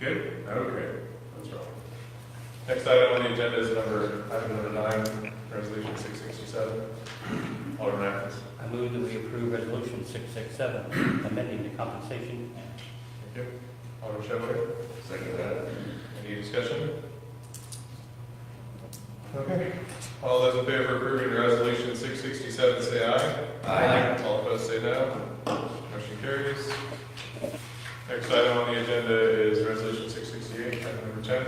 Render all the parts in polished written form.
Good? Okay. That's wrong. Next item on the agenda is item number 9, resolution 667. Alderman Atkins. I move that we approve resolution 667, amending the compensation. Thank you. Alderman Chevalier. Second that. Any discussion? Okay. All those in favor of approving resolution 667 say aye. Aye. All opposed say no. Motion carries. Next item on the agenda is resolution 668, item number 10.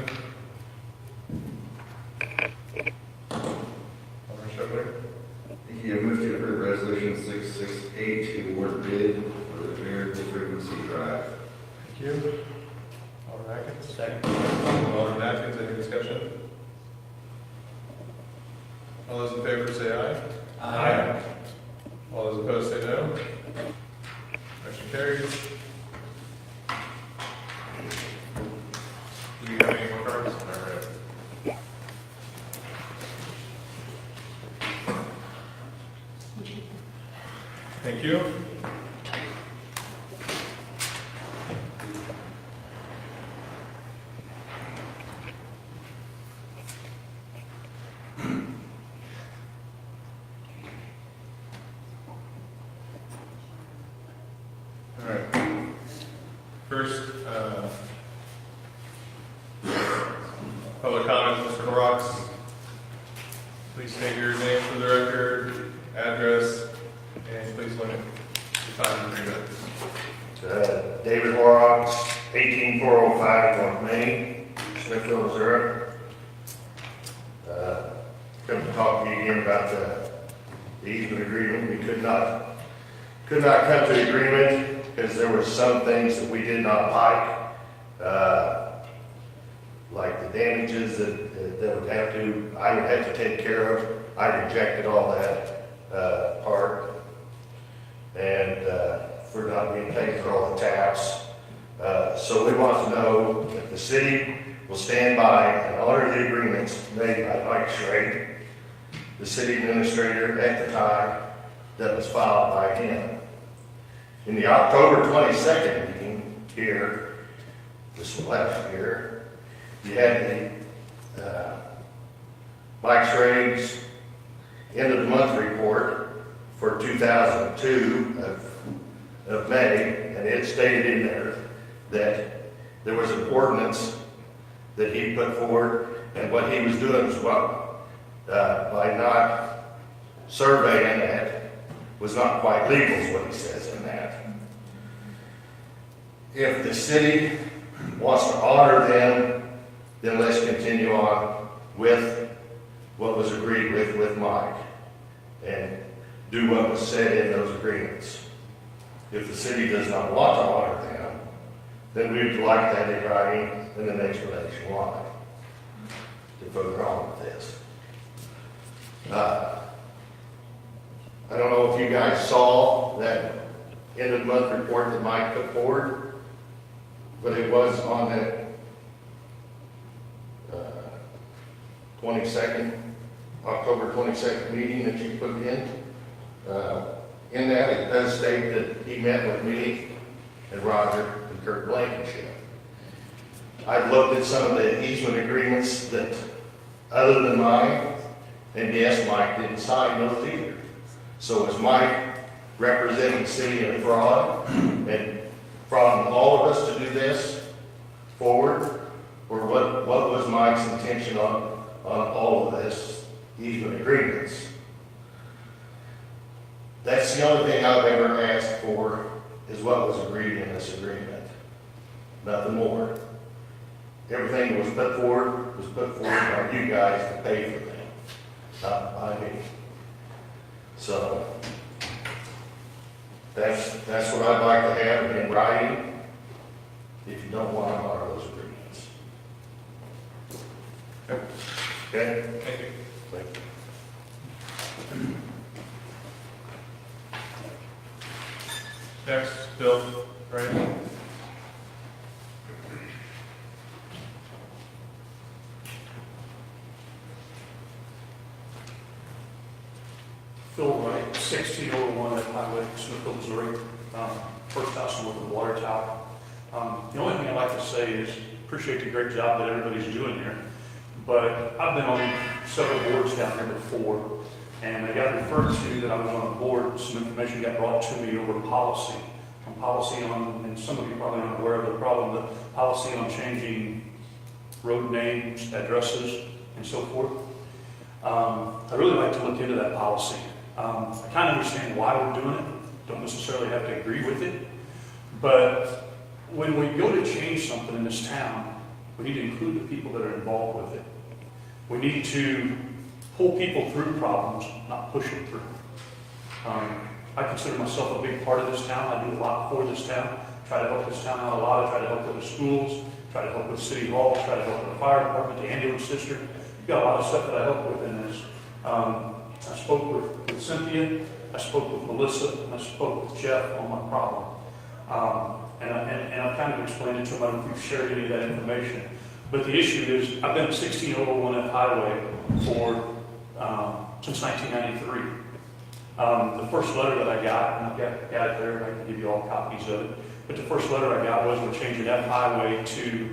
Alderman Chevalier. Thank you. I move to approve resolution 668 to award bid for the variable frequency drive. Thank you. Alderman Atkins. Second. Alderman Atkins, any discussion? All those in favor say aye. All those opposed say no. Motion carries. Do you have any more cards? All right. Thank you. All right. First, public comments, Mr. Horrocks. Please state your name for the record, address, and please limit your time to 3 minutes. David Horrocks, 18405 North Main, Smithville, Missouri. Come to talk to you again about the easement agreement. We could not come to an agreement because there were some things that we did not like the damages that I would have to take care of. I rejected all that part. And for not being paid for all the taps. So we want to know that the city will stand by and honor the agreements made by Mike Schrade, the city administrator at the time, that was filed by him. In the October 22nd meeting here, this was last year, you had the Mike Schrade's end of the month report for 2002 of May, and it stated in there that there was an ordinance that he put forward, and what he was doing was by not surveying that was not quite legal, is what he says in that. If the city wants to honor them, then let's continue on with what was agreed with Mike and do what was said in those agreements. If the city does not want to honor them, then we would like that in writing and an explanation why to further on with this. I don't know if you guys saw that end of the month report that Mike put forward, but it was on that October 22nd meeting that you put in. In that, it does state that he met with me and Roger and Kurt Blankenship. I've looked at some of the easement agreements that, other than mine, and yes, Mike didn't sign those either. So is Mike representing the city in fraud and frauding all of us to do this forward? Or what was Mike's intention on all of this easement agreements? That's the only thing I've ever asked for, is what was agreed in this agreement. Nothing more. Everything that was put forward by you guys to pay for them, not by me. So that's what I'd like to have in writing if you don't want to honor those agreements. Okay? Thank you. Thank you. Next, Bill, right? Phil Wright, 1601 at Highway, Smithville, Missouri. First house north of the water tower. The only thing I'd like to say is appreciate the great job that everybody's doing here. But I've been on several boards down here before, and I got referred to that I was on a board, some information got brought to me over policy. On policy on, and some of you probably aren't aware of the problem, but policy on changing road names, addresses, and so forth. I'd really like to look into that policy. I kind of understand why we're doing it, don't necessarily have to agree with it, but when we go to change something in this town, we need to include the people that are involved with it. We need to pull people through problems, not push them through. I consider myself a big part of this town. I do a lot for this town. Try to help this town out a lot. I try to help with the schools, try to help with City Hall, try to help with the fire department, the ambulance district. We've got a lot of stuff that I help with in this. I spoke with Cynthia, I spoke with Melissa, and I spoke with Jeff on my problem. And I've kind of explained it to them. I don't know if you've shared any of that information. But the issue is, I've been at 1601 F Highway for, since 1993. The first letter that I got, and I've got it there, and I can give you all copies of it, but the first letter I got was we're changing F Highway to,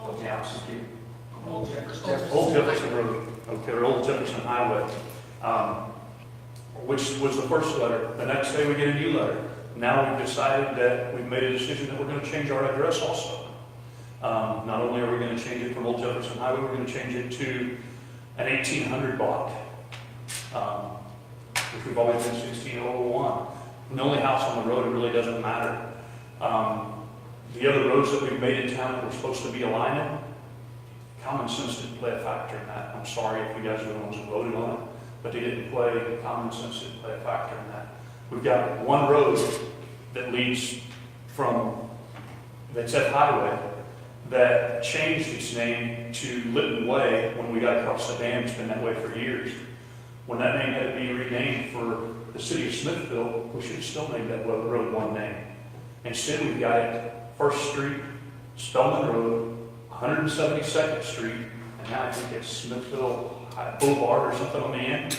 Old Jefferson Road, okay, or Old Jefferson Highway, which was the first letter. The next day we get a new letter. Now we've decided that we've made a decision that we're going to change our address also. Not only are we going to change it from Old Jefferson Highway, we're going to change it to an 1800 block, which we've always been 1601. The only house on the road, it really doesn't matter. The other roads that we've made in town that we're supposed to be aligning, common sense didn't play a factor in that. I'm sorry if you guys are the ones who voted on it, but they didn't play, common sense didn't play a factor in that. We've got one road that leads from, that's F Highway, that changed its name to Litton Way when we got across the dam. It's been that way for years. When that name had to be renamed for the city of Smithville, we should have still named that road one name. Instead, we've got it First Street, Spellman Road, 172nd Street, and now I think it's Smithville Boulevard or something on the end.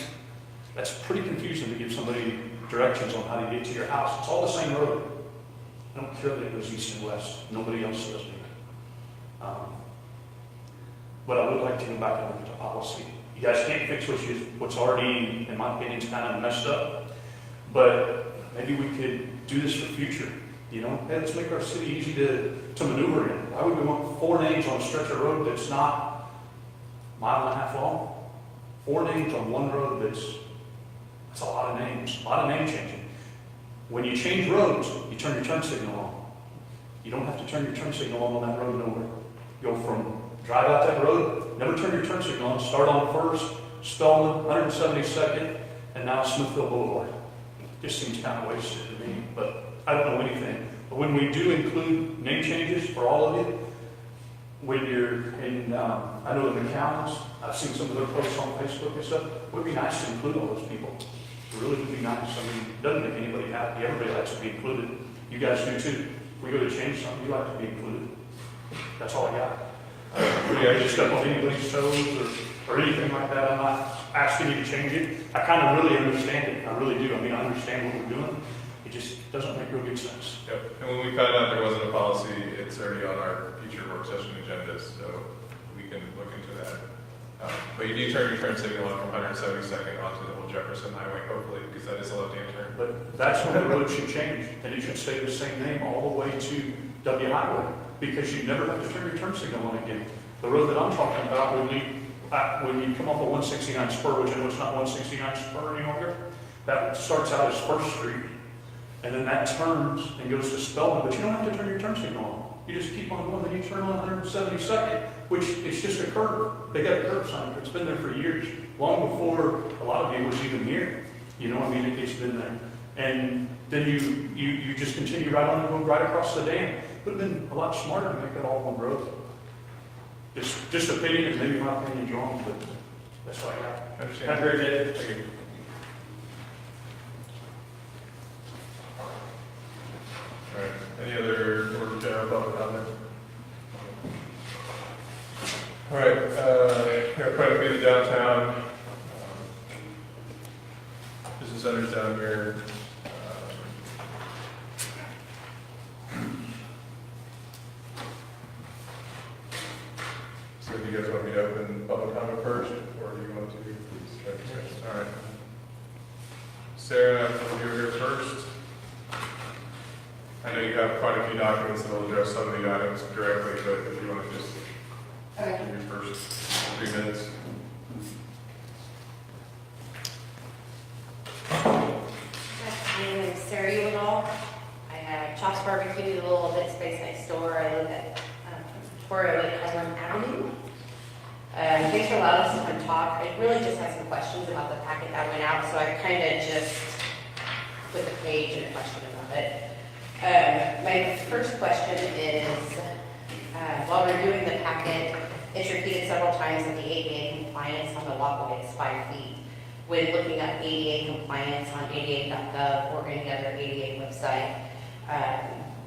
That's pretty confusing to give somebody directions on how to get to your house. It's all the same road. I don't care that it goes east and west. Nobody else does me. But I would like to go back and look at the policy. You guys can't fix what's already, in my opinion, is kind of messed up. But maybe we could do this for future. You know, hey, let's make our city easy to maneuver in. Why would we want 4 names on a stretch of road that's not a mile and a half long? 4 names on one road that's a lot of names, a lot of name changing. When you change roads, you turn your turn signal on. You don't have to turn your turn signal on that road nowhere. Go from drive out that road, never turn your turn signal on, start on First, Spellman, 172nd, and now Smithville Boulevard. Just seems kind of wasted to me, but I don't know anything. But when we do include name changes for all of you, when you're in, I know the accountants, I've seen some of their posts on Facebook and stuff, it would be nice to include all those people. It really would be nice. I mean, it doesn't make anybody happy. Everybody likes to be included. You guys do too. If we go to change something, you like to be included. That's all I got. I just step on anybody's toes or anything like that. I'm not asking you to change it. I kind of really understand it. I really do. I mean, I understand what we're doing. It just doesn't make real good sense. Yep, and when we found out there wasn't a policy, it's already on our future work session agendas, so we can look into that. But you do turn your turn signal on from 172nd onto the Old Jefferson Highway, hopefully, because that is a left-hand turn. But that's when the road should change, and it should stay the same name all the way to W Highway, because you never have to turn your turn signal on again. The road that I'm talking about, when you come off of 169 Spur, which I know it's not 169 Spur any longer, that starts out as First Street, and then that turns and goes to Spellman, but you don't have to turn your turn signal on. You just keep on going, then you turn on 172nd, which is just a curve. They got a curve sign. It's been there for years, long before a lot of you was even here. You know, I mean, it's been there. And then you just continue right on and go right across the dam. It would have been a lot smarter to make that all one road. Just opinion, and maybe my opinion's wrong, but that's what I got. I understand. Have a great day. Thank you. All right, any other or general public comment? All right, got quite a bit of downtown. Business centers down here. do you guys want me to open public comment first, or do you want to? All right. Sarah, you're here first. I know you have quite a few documents that will address some of the items directly, but if you want to just Okay. give your first 3 minutes. My name is Sarah Ulanall. I have Chops Barbecue, a little bit space next door. I live at 408 Alderman Avenue. Thanks for allowing us to come talk. I really just have some questions about the packet that went out, so I kind of just put the page and a question about it. My first question is, while reviewing the packet, it's repeated several times that the ADA compliance on the walkway is 5 feet. When looking up ADA compliance on ada.gov or any other ADA website,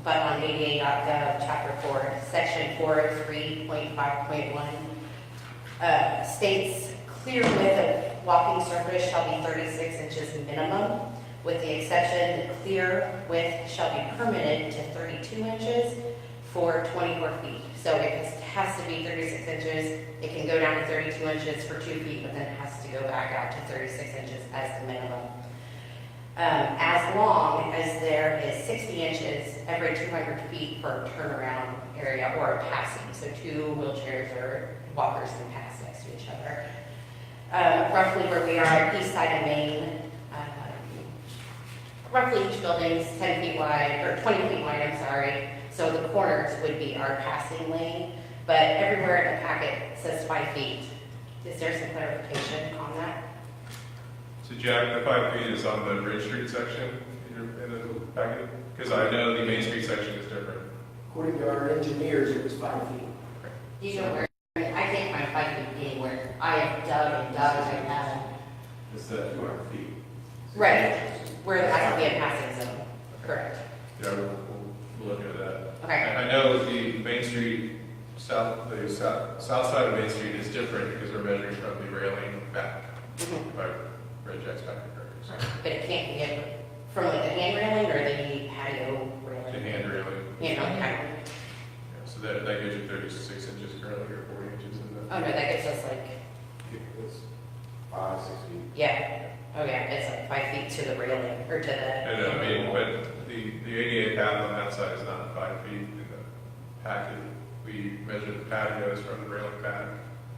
but on ada.gov, Chapter 4, Section 403.5.1, states clear width of walking surface shall be 36 inches minimum, with the exception that clear width shall be permitted to 32 inches for 24 feet. So it has to be 36 inches. It can go down to 32 inches for 2 feet, but then it has to go back out to 36 inches as the minimum. As long as there is 60 inches every 200 feet for a turnaround area or a passing. So 2 wheelchairs or walkers can pass next to each other. Roughly where we are, east side of Main, roughly each building is 10 feet wide, or 20 feet wide, I'm sorry. So the corners would be our passing lane, but everywhere in the packet says 5 feet. Is there some clarification on that? So Jack, the 5 feet is on the Bridge Street section in the packet? Because I know the Main Street section is different. According to our engineers, it was 5 feet. You know where, I can't find 5 feet anywhere. I have dug and dug and dug. It's 200 feet. Right, where it has to be a passing zone, correct. Yeah, we'll look into that. Okay, I know the Main Street, the south side of Main Street is different because we're measuring from the railing back, Mhm. by Red Jack's back. But it can't be from like the hand railing or the patio The railing? hand railing. You know, okay. Yeah, so that gives you 36 inches currently, or 40 inches in the. Oh no, that gives us like, It's 5, 6 feet. yeah, oh yeah, it's like 5 feet to the railing, or to the. I know, I mean, but the ADA path on that side is not 5 feet in the packet. We measure the patios from the railing back,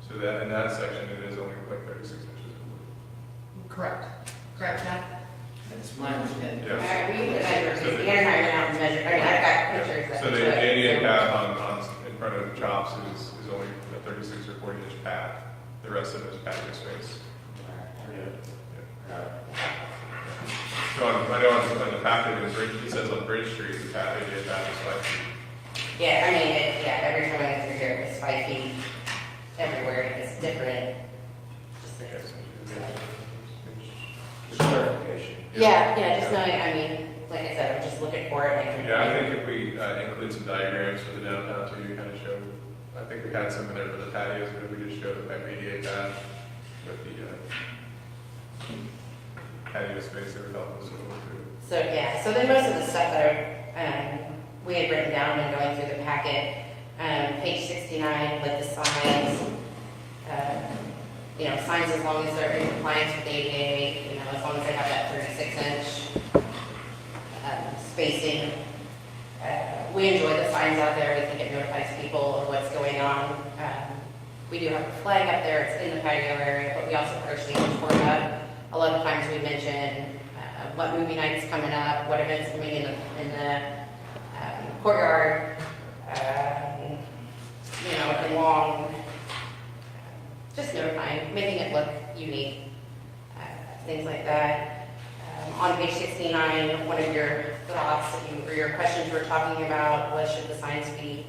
so that in that section, it is only like 36 inches. Correct. Correct, Matt? That's my understanding. Yeah. We measured, the other night went out and measured, I mean, I've got pictures that So the show it. ADA path on, in front of Chops is only a 36 or 40 inch path. The rest of it is patio space. So I know on the packet, it says on Bridge Street, the path, ADA path is 5 feet. Yeah, I mean, every time I go through here, it's 5 feet everywhere, it's different. Just like- Just clarification. Yeah, just knowing, I mean, like I said, I'm just looking for it. Like, Yeah, I think if we include some diagrams for the downtown too, kind of show, I think we had some in there for the patios, but if we just show the ADA path with the patio space, it would help us a little too. So, yeah, so then most of the stuff that we had written down and going through the packet, page 69, like the signs, signs as long as they're in compliance with ADA, as long as they have that 36-inch spacing. We enjoy the signs out there. We think it notifies people of what's going on. We do have a flag up there. It's in the patio area, but we also put our stage board up. A lot of times we mention what movie night's coming up, what events coming in the courtyard, and long, just notifying, making it look unique, things like that. On page 69, one of your thoughts or your questions you were talking about was should the signs be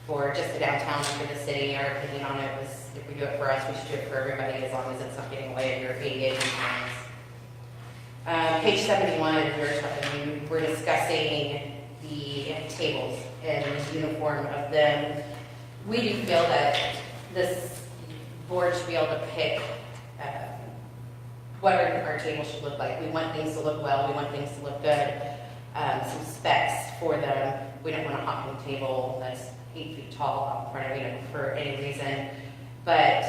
for just the downtown or for the city? Our opinion on it was if we do it for us, we should do it for everybody as long as it's not getting away with your ADA compliance. Page 71, we're discussing the tables and the uniform of them. We do feel that this board should be able to pick what our tables should look like. We want things to look well. We want things to look good. Some specs for them. We don't want a hopping table that's 8 feet tall out in front of for any reason. But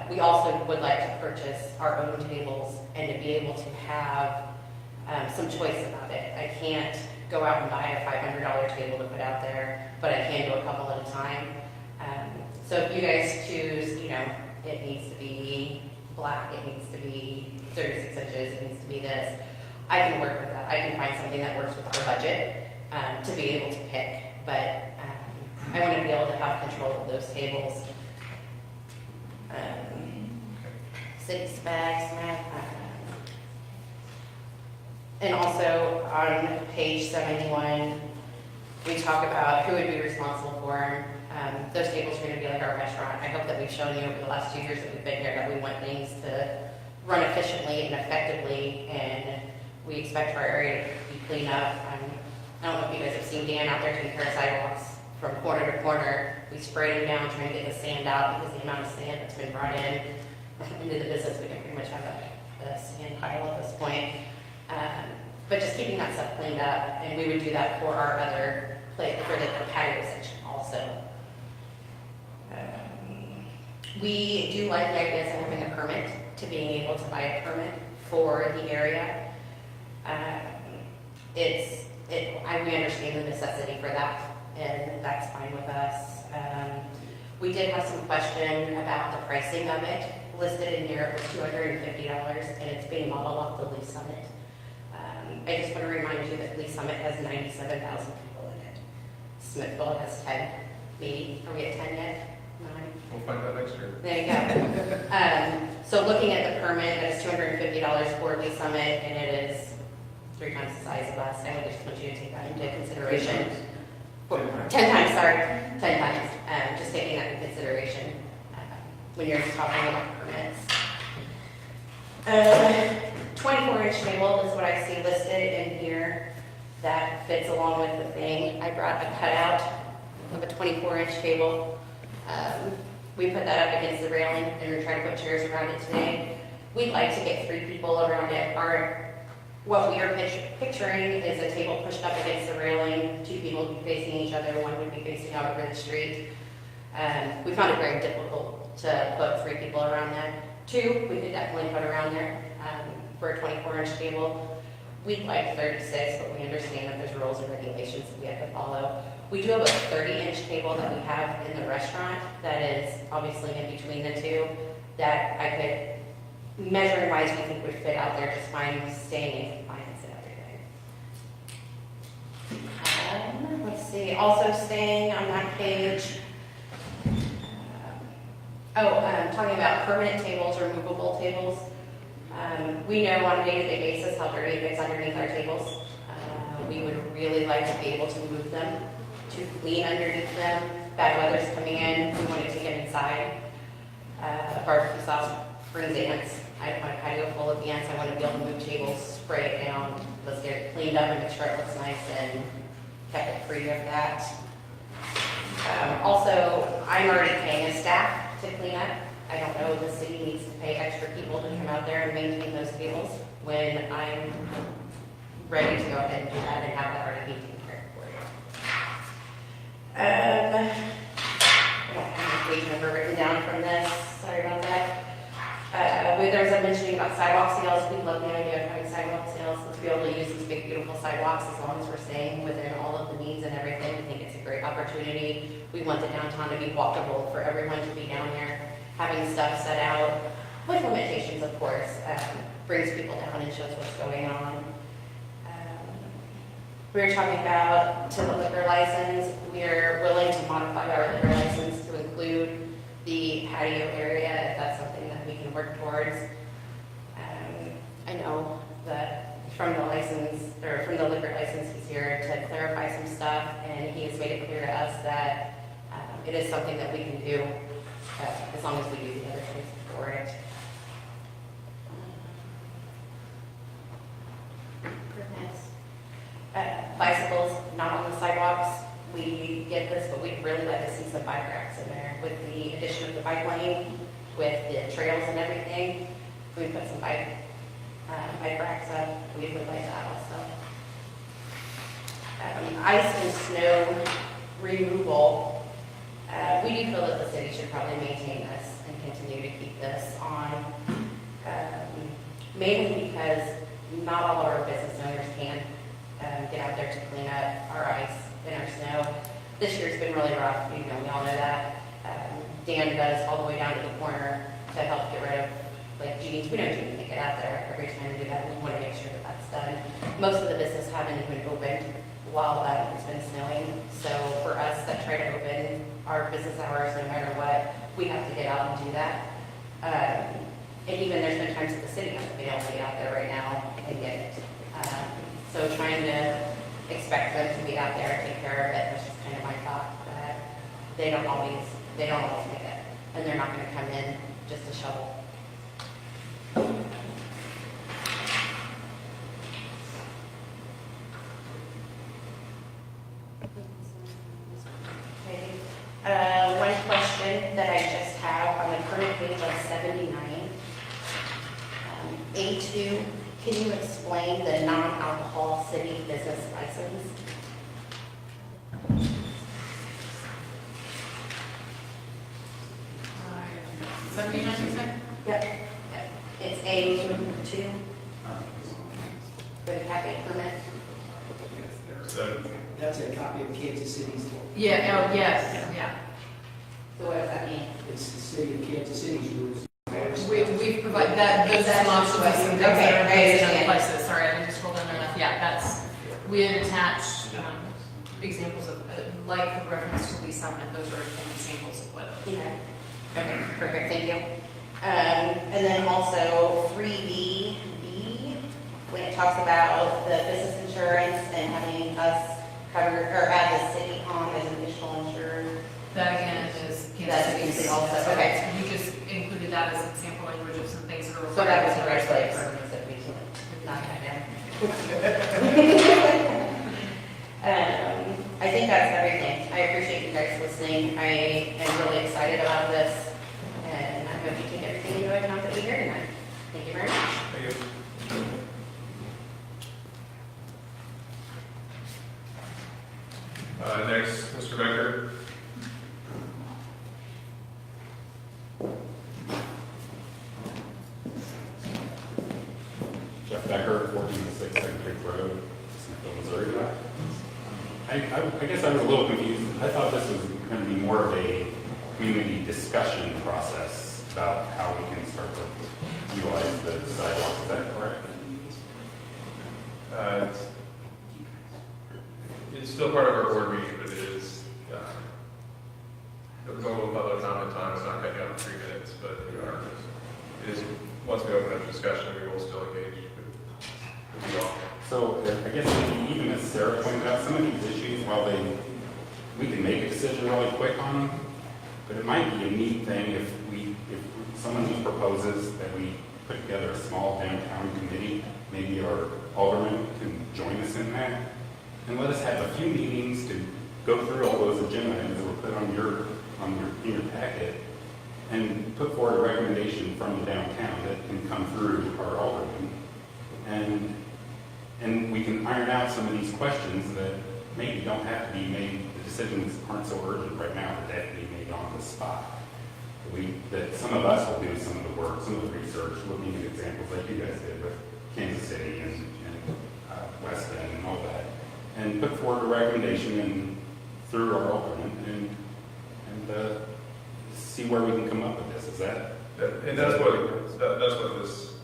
we also would like to purchase our own tables and to be able to have some choice about it. I can't go out and buy a $500 table to put out there, but I can do a couple at a time. So if you guys choose, you know, it needs to be black, it needs to be 36 inches, it needs to be this, I can work with that. I can find something that works with our budget to be able to pick. But I want to be able to have control of those tables. City specs, and also on page 71, we talk about who would be responsible for them. Those tables are going to be like our restaurant. I hope that we've shown you over the last 2 years that we've been here that we want things to run efficiently and effectively, and we expect our area to be cleaned up. I don't know if you guys have seen Dan out there taking care of sidewalks from corner to corner. We sprayed them down trying to get the sand out because the amount of sand that's been brought in into the business, we can pretty much have a sand pile at this point. But just keeping that stuff cleaned up, and we would do that for our other place, for the patio section also. We do like the idea of having a permit, to being able to buy a permit for the area. We understand the necessity for that, and that's fine with us. We did have some question about the pricing of it. Listed in here, it was $250, and it's being modeled off the Lee Summit. I just want to remind you that Lee Summit has 97,000 people in it. Smithville has 10, maybe. Are we at 10 yet? 9? We'll find out next year. There you go. So looking at the permit, that is $250 for Lee Summit, and it is 3 times the size of us. I would just want you to take that into consideration. 10 times, sorry. 10 times. Just taking that into consideration when you're talking about permits. 24-inch table is what I see listed in here. That fits along with the thing. I brought a cutout of a 24-inch table. We put that up against the railing, and we're trying to put chairs around it today. We'd like to get 3 people around it. What we are picturing is a table pushed up against the railing, 2 people would be facing each other, 1 would be facing out over the street. We found it very difficult to put 3 people around that. 2, we could definitely put around there for a 24-inch table. We'd like 36, but we understand that there's rules and regulations that we have to follow. We do have a 30-inch table that we have in the restaurant that is obviously in between the 2 that I could, measuring-wise, we think would fit out there just fine, staying in compliance and everything. Let's see, also staying on that page. Talking about permanent tables or movable tables. We know on a day-to-day basis how dirty it gets underneath our tables. We would really like to be able to move them, to clean underneath them. Bad weather's coming in, we want to take them inside. Barbecue sauce brings ants. I don't want a patio full of ants. I want to be able to move tables, spray it down, let's get it cleaned up and make sure it looks nice and kept it free of that. Also, I'm already paying a staff to clean up. I don't know if the city needs to pay extra people to come out there and maintain those tables when I'm ready to go ahead and do that and have that already be taken care of for you. I don't have a page number written down from this. Sorry about that. There was a mentioning about sidewalk sales. We love the idea of having sidewalk sales. Let's be able to use these big, beautiful sidewalks as long as we're staying within all of the needs and everything. I think it's a great opportunity. We want the downtown to be walkable for everyone to be down there. Having stuff set out, with limitations, of course, brings people down and shows what's going on. We were talking about to the liquor license. We are willing to modify our liquor license to include the patio area if that's something that we can work towards. I know that from the license, or from the liquor license, he's here to clarify some stuff, and he has made it clear to us that it is something that we can do as long as we do the other things for it. Bicycles, not on the sidewalks. We get this, but we'd really like to see some bike racks in there. With the addition of the bike lane, with the trails and everything, we put some bike racks up. We would like that also. Ice and snow removal. We we do feel that the city should probably maintain this and continue to keep this on, mainly because not all of our business owners can get out there to clean up our ice and our snow. This year's been really rough, we all know that. Dan does all the way down to the corner to help get rid of, like, jeans. We know Jeannie can't get out there every time we do that. We want to make sure that that's done. Most of the business haven't even opened while it's been snowing. So for us that try to open our business hours, no matter what, we have to get out and do that. And even there's been times that the city has to be able to get out there right now and get it. So trying to expect them to be out there and take care of it was just kind of my thought. They don't always make it, and they're not going to come in just to shovel. Okay. One question that I just have on the current page on 79. A2, can you explain the non-alcohol city business license? 79, you said? Yep. It's A2 for the cafe permit. So, That's a copy of Kansas City's. Yeah, oh, yes, yeah. So what does that mean? It's the city of Kansas City's rules. We provide that, those That's options what- of some things okay, that are I based in other understand. places. Sorry, I didn't just scroll down there enough. Yeah, that's, we had attached examples of, like the reference to Lee Summit, those are examples of what. Okay. Okay, perfect, thank you. And then also 3B, when it talks about the business insurance and having us cover, or add the city on as additional insured. That again is That's Kansas Kansas City. also, okay. We just included that as example language of some things that are required. So that was the right place. place. That we can knock that down. I think that's everything. I appreciate you guys listening. I am really excited about this. And I hope you take everything into account that we hear tonight. Thank you very much. thank you. Next, Mr. Becker. Jeff Becker, 1406 Second Creek Road, Smithville, Missouri. I guess I was a little confused. I thought this was going to be more of a community discussion process about how we can start to utilize the sidewalks. Is that correct? It's still part of our board meeting, but it is, the normal public comment time is not cutting out 3 minutes, but it is, once we open up discussion, we will still engage with you all. So I guess even as Sarah pointed out, some of these issues, while we can make a decision really quick on them, but it might be a neat thing if someone just proposes that we put together a small downtown committee, maybe our alderman can join us in that, and let us have a few meetings to go through all those agenda items that were put in your packet, and put forward a recommendation from the downtown that can come through our alderman, and we can iron out some of these questions that maybe don't have to be made, the decisions aren't so urgent right now that they have to be made on the spot. That some of us will do some of the work, some of the research, looking at examples like you guys did with Kansas City and West End and all that, and put forward a recommendation through our alderman and see where we can come up with this. Is that? And that's what this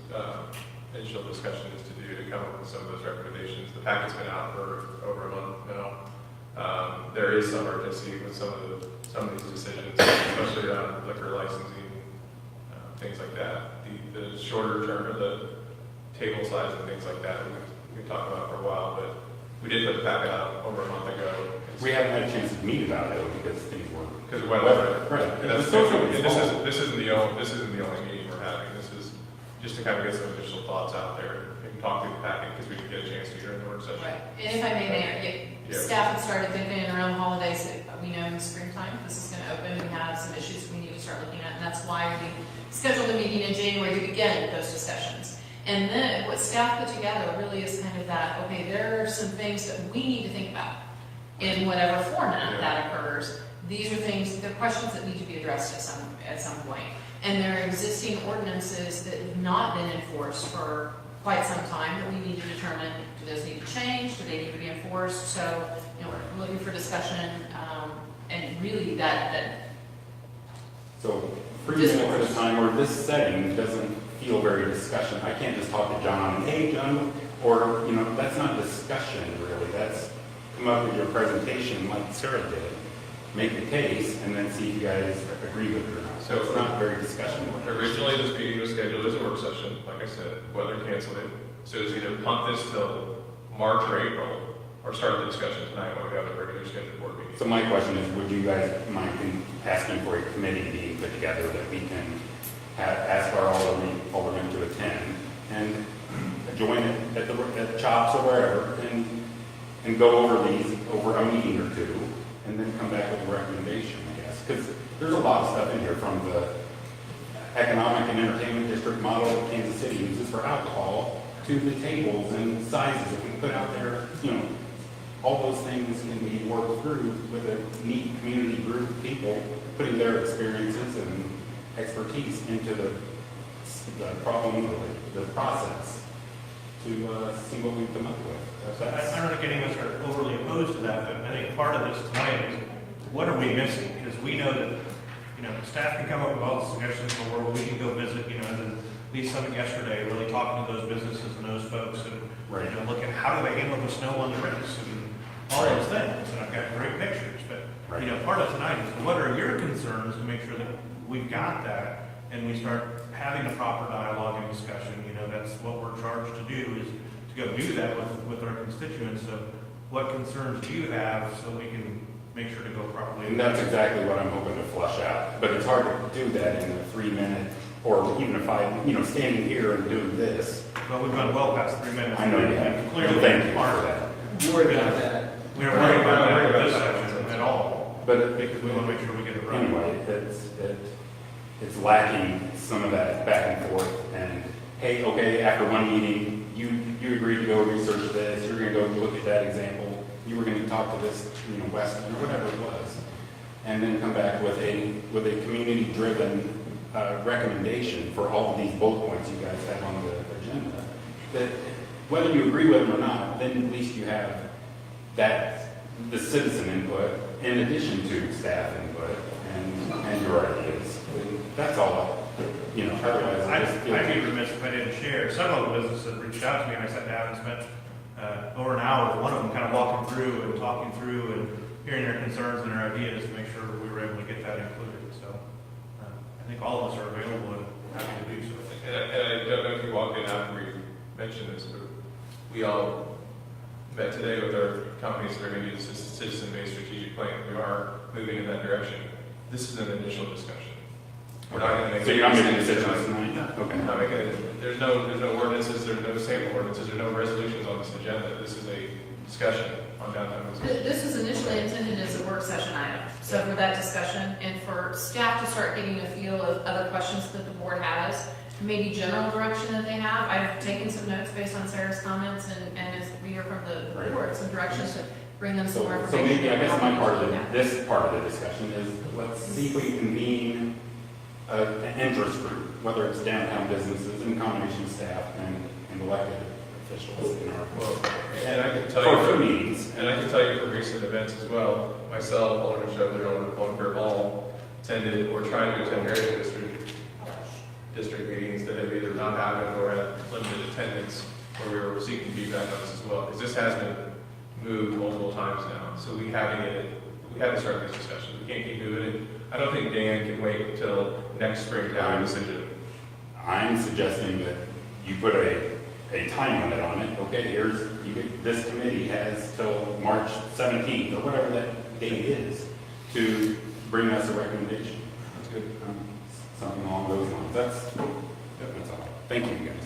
initial discussion is to do, to come up with some of those recommendations. The packet's been out for over a month now. There is some urgency with some of these decisions, especially around liquor licensing, things like that. The shorter term, or the table size and things like that, we've talked about for a while, but we did put the packet out over a month ago. We haven't had a chance to meet about it because things were. Because of weather. Right. And that's, this isn't the only meeting we're having. This is just to kind of get some initial thoughts out there and talk through the packet, because we didn't get a chance to during the work session. Right, and if I may, Mayor, Yeah. staff had started thinking around the holidays, that we know in the springtime, this is gonna open, we have some issues we need to start looking at, and that's why we scheduled a meeting in January to begin those discussions. And then what staff put together really is kind of that, okay, there are some things that we need to think about in whatever format Yeah. that occurs. these are things, they're questions that need to be addressed at some point. And there are existing ordinances that have not been enforced for quite some time that we need to determine, do those need to change, do they need to be enforced? So, we're looking for discussion, and really that So, for example, at a time where this setting doesn't feel very discussion, I can't just talk to John, hey, John, or, that's not discussion really, that's come up with your presentation like Sarah did, make the case, and then see if you guys agree with it or not. So it's not very discussion. Originally, this meeting was scheduled as a work session, like I said, weather canceled it. So it's either punt this till March or April, or start the discussion tonight when we have a regular scheduled board meeting. So my question is, would you guys mind asking for a committee meeting put together that we can ask our aldermen to attend and join it at CHOPS or wherever and go over a meeting or two and then come back with a recommendation, I guess. Because there's a lot of stuff in here from the economic and entertainment district model that Kansas City uses for alcohol to the tables and sizes that we put out there, all those things can be worked through with a neat community group of people putting their experiences and expertise into the problem, the process to see what we come up with. I don't think any of us are overly opposed to that, but I think part of this tonight is, what are we missing? Because we know that, staff can come up with all the suggestions in the world, we can go visit, the Lee's Summit yesterday, really talking to those businesses and those folks, and, look at how do they handle the snow on the roads, and all those things, and I've got great pictures, but, part of tonight is, what are your concerns to make sure that we've got that, and we start having a proper dialogue and discussion, that's what we're charged to do, is to go do that with our constituents. So what concerns do you have so we can make sure to go properly? And that's exactly what I'm hoping to flush out. But it's hard to do that in a 3-minute, or even if I, standing here and doing this. Well, we've gone well past 3 minutes. I know you have. Clearly, Thank you for that. You worry about that. We don't worry about that in this section at all, But because we want to make sure we get it right. anyway, it's lacking some of that back and forth. And hey, okay, after one meeting, you agreed to go research this. You're going to go look at that example. You were going to talk to this, West or whatever it was, and then come back with a community-driven recommendation for all of these bullet points you guys have on the agenda. That whether you agree with them or not, then at least you have the citizen input in addition to staff input and your ideas. That's all. Otherwise, I'd be remiss if I didn't share. Several of the businesses reached out to me, and I sat down and spent over an hour with one of them, kind of walking through and talking through and hearing their concerns and their ideas to make sure we were able to get that included. So I think all of us are available and happy to do so. And I don't know if you walked in after we mentioned this, but we all met today with our companies that are going to do the citizen-based strategic plan. We are moving in that direction. This is an initial discussion. We're not going to make. So you're not making decisions tonight? No. Okay. Not making. There's no ordinances. There's no sample ordinances. There's no resolutions on this agenda. This is a discussion on downtown business. This was initially intended as a work session item, so for that discussion and for staff to start getting a feel of other questions that the board has, maybe general direction that they have. I've taken some notes based on Sarah's comments and as we hear from the board, some directions to bring them some more So information. maybe, I guess my part of Yeah. this part of the discussion is, let's see if we can convene an interest group, whether it's downtown businesses in combination with staff and elected officials in our, And I can tell for you, meetings. and I can tell you from recent events as well. Myself, Alderman Shevler, Alderman Ball attended or tried to attend various district meetings that have either not happened or had limited attendance, where we were seeking feedback on this as well. Because this has been moved multiple times now, so we had to start these discussions. We can't keep moving it. I don't think Dan can wait until next spring to have a decision. I'm suggesting that you put a time limit on it. Okay, this committee has till March 17th or whatever that date is to bring us a recommendation. That's good. Something along those lines. That's all. Thank you, guys.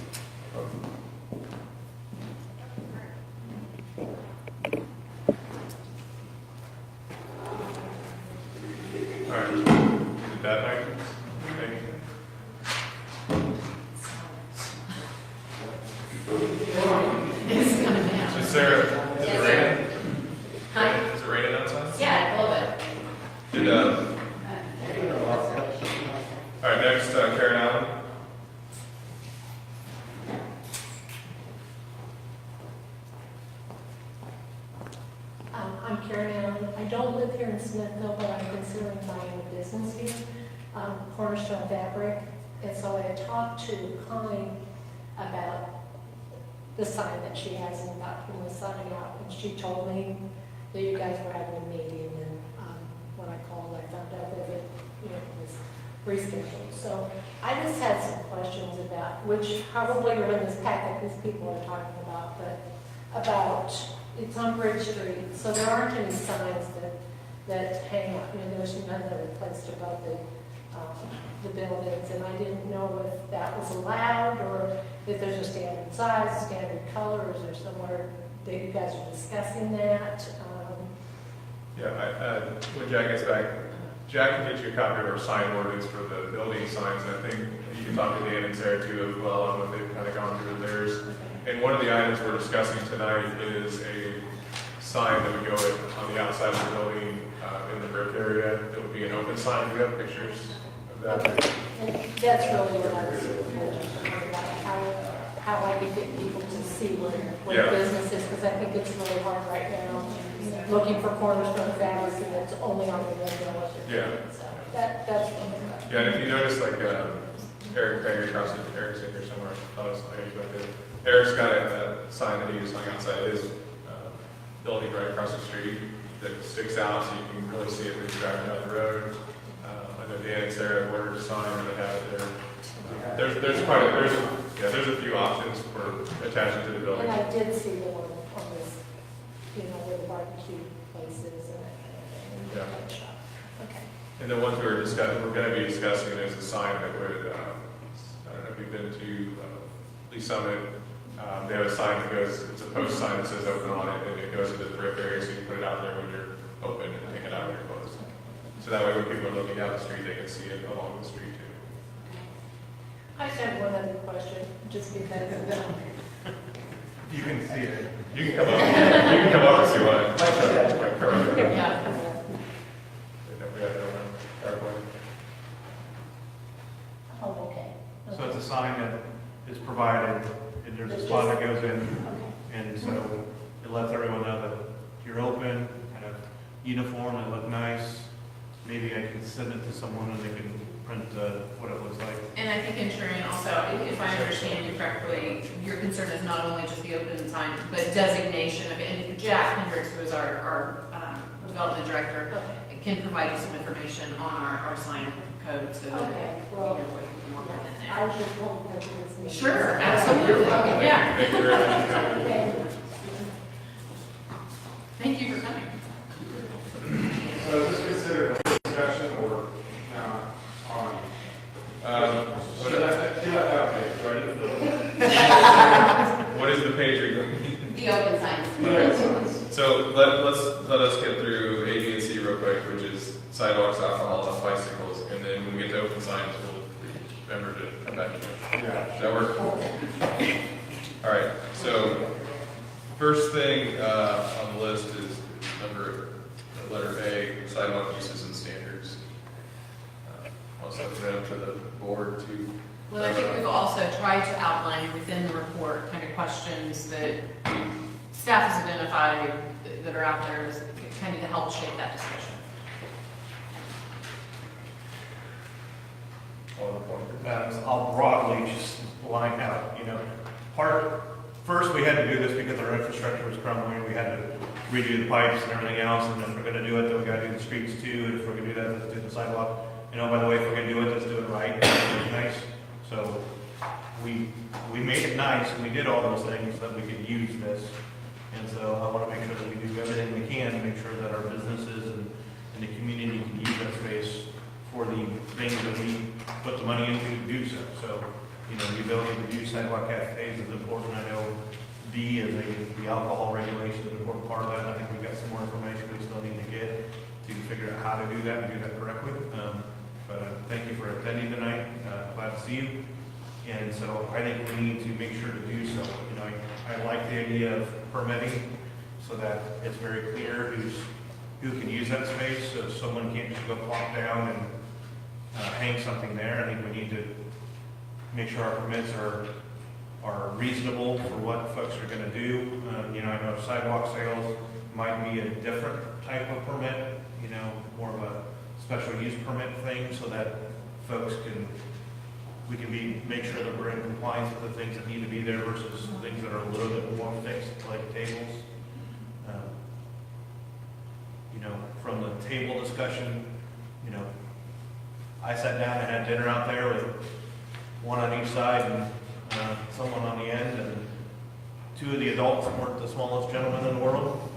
All right. Is that right? Okay. It's coming down. So Sarah, is it Yes, raining? Hi. Is it raining outside? Yeah, a little bit. Did right, next, Karen Allen. I'm Karen Allen. I don't live here in Smithville, but I'm considering buying a business here, Cornerstone Fabric. And so I had talked to Connie about the sign that she has and about putting the sign out. And she told me that you guys were having a meeting, and when I called, I found out that it was rescheduled. So I just had some questions about, which probably are in this packet because people are talking about, but about, it's on Bridge Street, so there aren't any signs that hang up. There's none that are placed above the buildings, and I didn't know if that was allowed or if there's a standard size, standard colors, or somewhere that you guys are discussing that. Yeah, when Jack gets back, Jack can get you a copy of our sign ordinance for the building signs. I think you can talk to Dan and Sarah too as well on what they've kind of gone through with theirs. And one of the items we're discussing tonight is a sign that would go on the outside of the building in the brick area. It would be an open sign. We have pictures of that. And that's really what I was talking about, how I could get people to see what Yeah. business is, because I think it's really hard right now, looking for Cornerstone Fabric, and it's only on the window. Yeah. So that's one thing. Yeah, and if you notice, like Eric Perry across the Eric's in here somewhere. Eric's got a sign that he was hung outside his building right across the street that sticks out, so you can really see it when you're driving down the road. I know Dan and Sarah ordered a sign and they have it there. There's a few options for attaching to the building. And I did see the one on this, where the barbecue places and that kind of thing. Yeah. That shop. Okay. And the ones we're going to be discussing is a sign that would, I don't know if you've been to Lee Summit. They have a sign that goes, it's a post sign that says open on it, and it goes into the brick area, so you can put it out there when you're open and take it out when you're closed. So that way when people are looking down the street, they can see it along the street too. I just have one other question, just because You can see it. You can come over. You can come over and see what. Oh, okay. So it's a sign that is provided, and there's a spot that goes in, and so it lets everyone know that you're open, kind of uniform, and look nice. Maybe I can send it to someone and they can print what it looks like. And I think ensuring also, if I understand you correctly, your concern is not only just the open sign, but designation of it. And Jack Hendricks, who is our development director, can provide you some information on our sign code, so that Okay, you well, know what you can work with in I there. was just wondering if it was me. Sure, absolutely, yeah. Thank you very much. Okay. Thank you for coming. So is this considered a discussion or on? What is the page you're going? The open signs. Okay. So let us get through A, B, and C real quick, which is sidewalks, alcohol, and bicycles, and then when we get to open signs, we'll remember to come back to it. Yeah. Does that work? All right. So first thing on the list is letter A, sidewalk uses and standards. Also put it up to the board to. Well, I think we've also tried to outline within the report kind of questions that staff has identified that are out there as kind of to help shape that discussion. I'll broadly just line out, first we had to do this because our infrastructure was crumbling, we had to redo the pipes and everything else, and if we're gonna do it, then we gotta do the streets too, and if we're gonna do that, let's do the sidewalk. By the way, if we're gonna do it, let's do it right, it's nice. So, we made it nice, and we did all those things so that we could use this. And so I wanna make sure that we do everything we can to make sure that our businesses and the community can use that space for the things that we put the money into to do so. So, the ability to do sidewalk cafes is important. I know D is the alcohol regulation is an important part of that. I think we've got some more information we still need to get to figure out how to do that and do that correctly. But thank you for attending tonight. Glad to see you. And so I think we need to make sure to do so. I like the idea of permitting so that it's very clear who can use that space, so someone can't just go plop down and hang something there. I think we need to make sure our permits are reasonable for what folks are gonna do. You know, I know sidewalk sales might be a different type of permit, you know, more of a special use permit thing, so that folks we can make sure that we're in compliance with the things that need to be there versus things that are a little bit more fixed, like tables. You know, from the table discussion, you know, I sat down and had dinner out there with one on each side and someone on the end, and two of the adults weren't the smallest gentlemen in the world.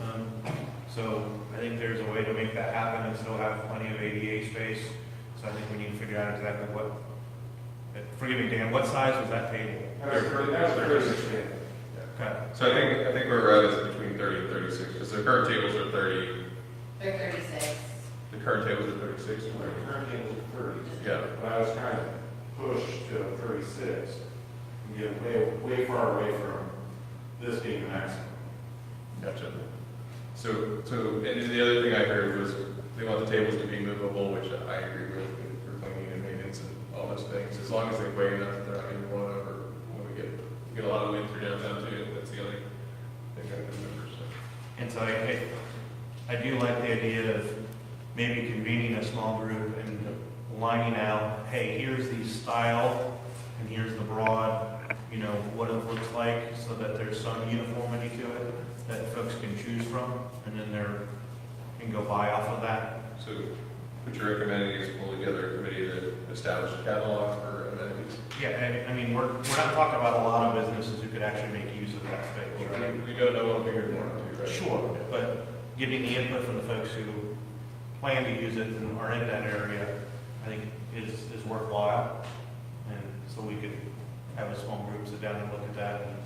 So I think there's a way to make that happen and still have plenty of ADA space. So I think we need to figure out exactly what, forgive me, Dan, what size was that table? That was 36 feet. Okay. So I think where we're at is between 30 and 36, because the current tables are 30. They're 36. The current tables are 36. The current table is 30. Yeah. But I was trying to push to 36 and get way far away from this being the maximum. Gotcha. So, and the other thing I heard was they want the tables to be movable, which I agree with for cleaning and maintenance and all those things, as long as they weigh enough that they're not going to be blown over when we get a lot of wind through downtown too. That's the other thing I can remember. So. And so I do like the idea of maybe convening a small group and lining out, hey, here's the style and here's the broad, you know, what it looks like, so that there's some uniformity to it that folks can choose from, and then can go buy off of that. So what you're recommending is pull together a committee to establish a catalog for amenities? Yeah, and I mean, we're not talking about a lot of businesses who could actually make use of that space, right? We don't know what we're going to do, right? Sure, but getting the input from the folks who plan to use it and are in that area, I think is worthwhile. And so we could have a small group sit down and look at that and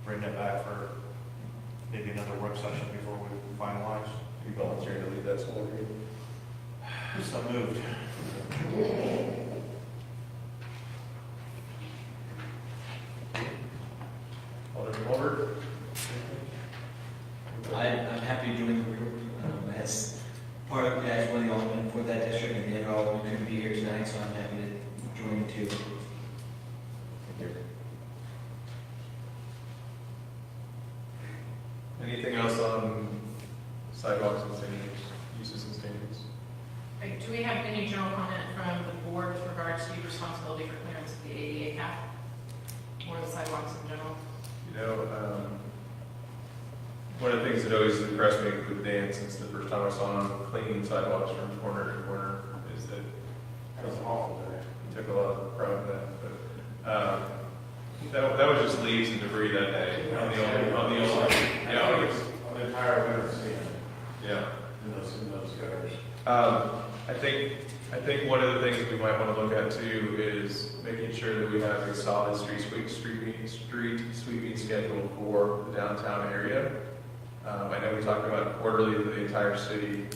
bring that back for maybe another work session before we finalize. You volunteering to lead that small group? So moved. Alderman Mulder? I'm happy to join the group as part of, as one of the aldermen for that district, and the other alderman couldn't be here tonight, so I'm happy to join too. Anything else on sidewalks and standards, uses and standards? Right, do we have any general comment from the board with regards to responsibility for clearance of the ADA cap? Or the sidewalks in general? You know, one of the things that always impressed me with Dan since the first time I saw him cleaning sidewalks from corner to corner is that That was awful today. he took a lot of pride in that. But that was just leaves and debris that day on the old, yeah, it was, On the entire winter season, yeah. in those gutters. I think one of the things we might want to look at too is making sure that we have a solid street sweeping schedule for the downtown area. I know we talked about quarterly for the entire city,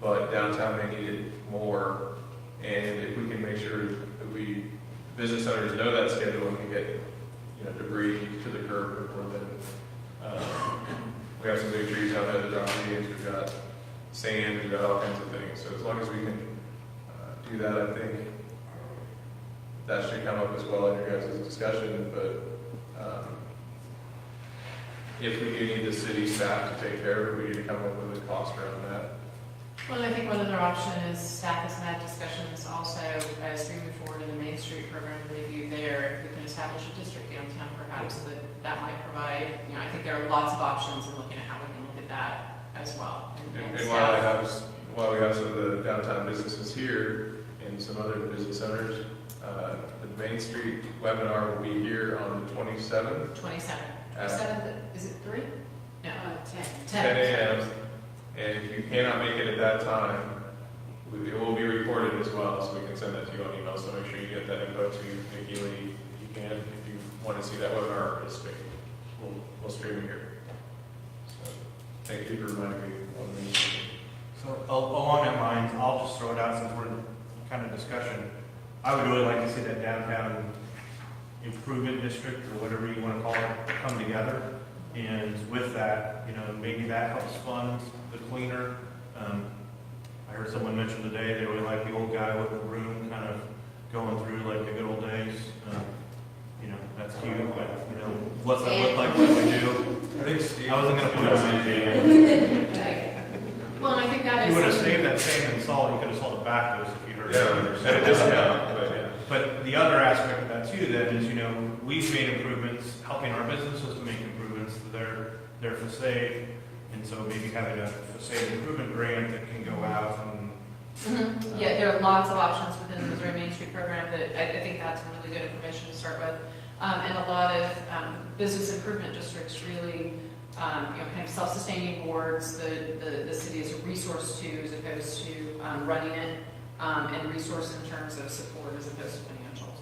but downtown may need it more. And if we can make sure that business owners know that schedule and can get, debris to the curb before then. We have some new trees out there that are leaves, we've got sand, we've got all kinds of things. So as long as we can do that, I think that should come up as well in your guys' discussion. But if we do need the city staff to take care of it, we need to come up with a cost around that. Well, I think one other option is staff has had discussions also as we move forward in the Main Street program review there. If we can establish a district downtown, perhaps that might provide, I think there are lots of options in looking at how we can look at that as well. And while we have some of the downtown businesses here and some other business owners, the Main Street webinar will be here on the 27th. 27. At 7th, is it 3? No. 10. 10 a.m. And if you cannot make it at that time, it will be recorded as well, so we can send that to you on email. So make sure you get that info to Nikki Lee if you can. If you want to see that webinar or participate, we'll stream it here. So thank you for reminding me on the meeting. So along that lines, I'll just throw it out since we're in kind of discussion. I would really like to see that downtown improvement district, or whatever you want to call it, come together. And with that, maybe that helps fund the cleaner. I heard someone mention today they really like the old guy with the broom kind of back those if you heard. Yeah, at a discount, but yeah. But the other aspect of that too, then, is, we've made improvements, helping our businesses to make improvements to their facade. And so maybe having a facade improvement grant that can go out and. Yeah, there are lots of options within the Missouri Main Street program that I think that's really good information to start with. And a lot of business improvement districts really, kind of self-sustaining boards, the city is a resource to as opposed to running it, and resource in terms of support as opposed to financial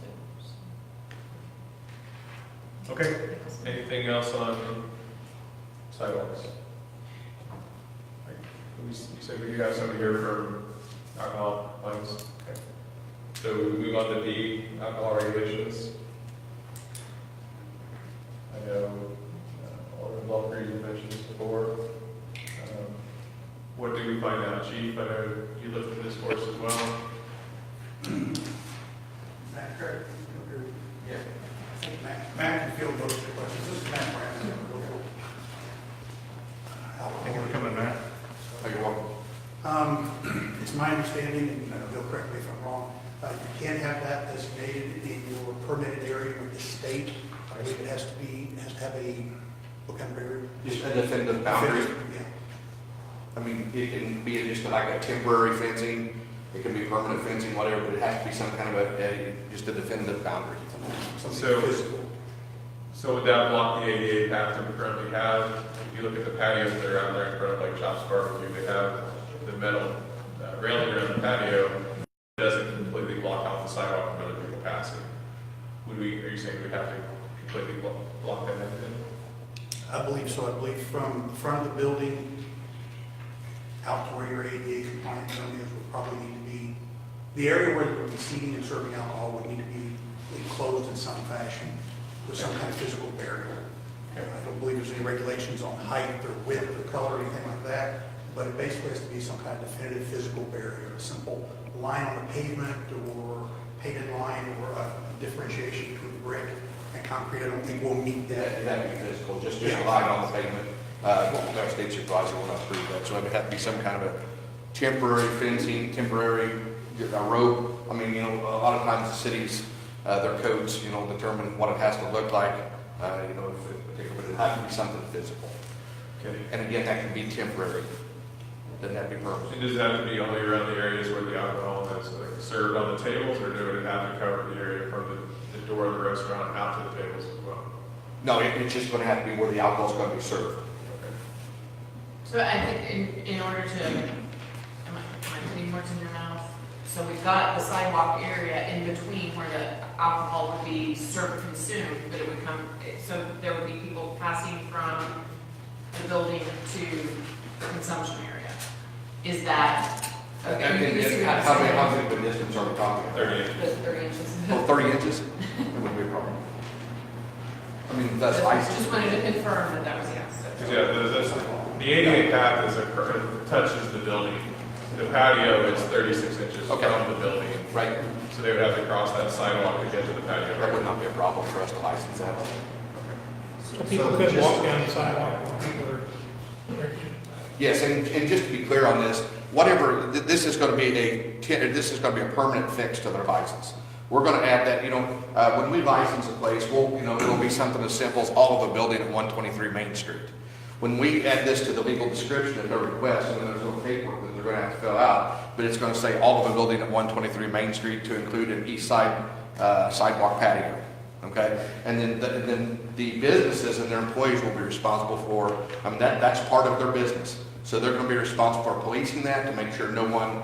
too. Okay, anything else on sidewalks? You said we have somebody here from alcohol lines. Okay. So we move on to D, alcohol regulations. I know Alderman Bluffrey, you mentioned this before. What do we find out, Chief? I know you looked at this course as well. Matt, correct? Yeah. I think Matt can field most of the questions. This is Matt Brandon. Thank you for coming, Matt. You're welcome. It's my understanding, and Bill, correct me if I'm wrong, you can't have that designated in your permitted area with the state. I believe it has to have a, what kind of area? Just a definitive boundary. Yeah. I mean, it can be just like a temporary fencing, it can be permanent fencing, whatever, but it has to be some kind of just a definitive boundary. So would that block the ADA path that we currently have? If you look at the patios that are out there in front of like Chops Barbecue, they have the metal railing around the patio. It doesn't completely block off the sidewalk from other people passing. Are you saying we'd have to completely block that in? I believe so. I believe from the front of the building out to where your ADA compliant zone is would probably need to be, the area where there would be seating and serving alcohol would need to be enclosed in some fashion with some kind of physical barrier. I don't believe there's any regulations on height or width or color or anything like that, but it basically has to be some kind of definitive physical barrier, a simple line on the pavement or painted line or a differentiation between brick and concrete. I don't think we'll meet that. That'd be physical, just a line on the pavement. Our state supervisor will not approve that, so it would have to be some kind of a temporary fencing, temporary rope. I mean, a lot of times the cities, their codes, determine what it has to look like. But it has to be something physical. Okay. And again, that can be temporary. Doesn't have to be permanent. And does that have to be only around the areas where the alcohol is like served on the tables, or do it have to cover the area from the door of the restaurant out to the tables as well? No, it's just going to have to be where the alcohol is going to be served. So I think in order to, am I putting words in your mouth? So we've got the sidewalk area in between where the alcohol would be served, consumed, but it would come, so there would be people passing from the building to the consumption area. Is that? Okay. How big of a distance are we talking about? 30 inches. 30 inches. Oh, 30 inches? It wouldn't be a problem. I mean, that's Just wanted to confirm that that was yes. Yeah, the ADA path touches the building. The patio is 36 inches from the building. Right. So they would have to cross that sidewalk to get to the patio. That would not be a problem for us to license that. So people could walk down the sidewalk. Yes, and just to be clear on this, this is going to be a permanent fix to their license. We're going to add that, when we license a place, it'll be something as simple as all of a building at 123 Main Street. When we add this to the legal description of their request, and there's a little paperwork that they're going to have to fill out, but it's going to say all of a building at 123 Main Street to include an east side sidewalk patio. Okay, and then the businesses and their employees will be responsible for. That's part of their business, so they're going to be responsible for policing that to make sure no one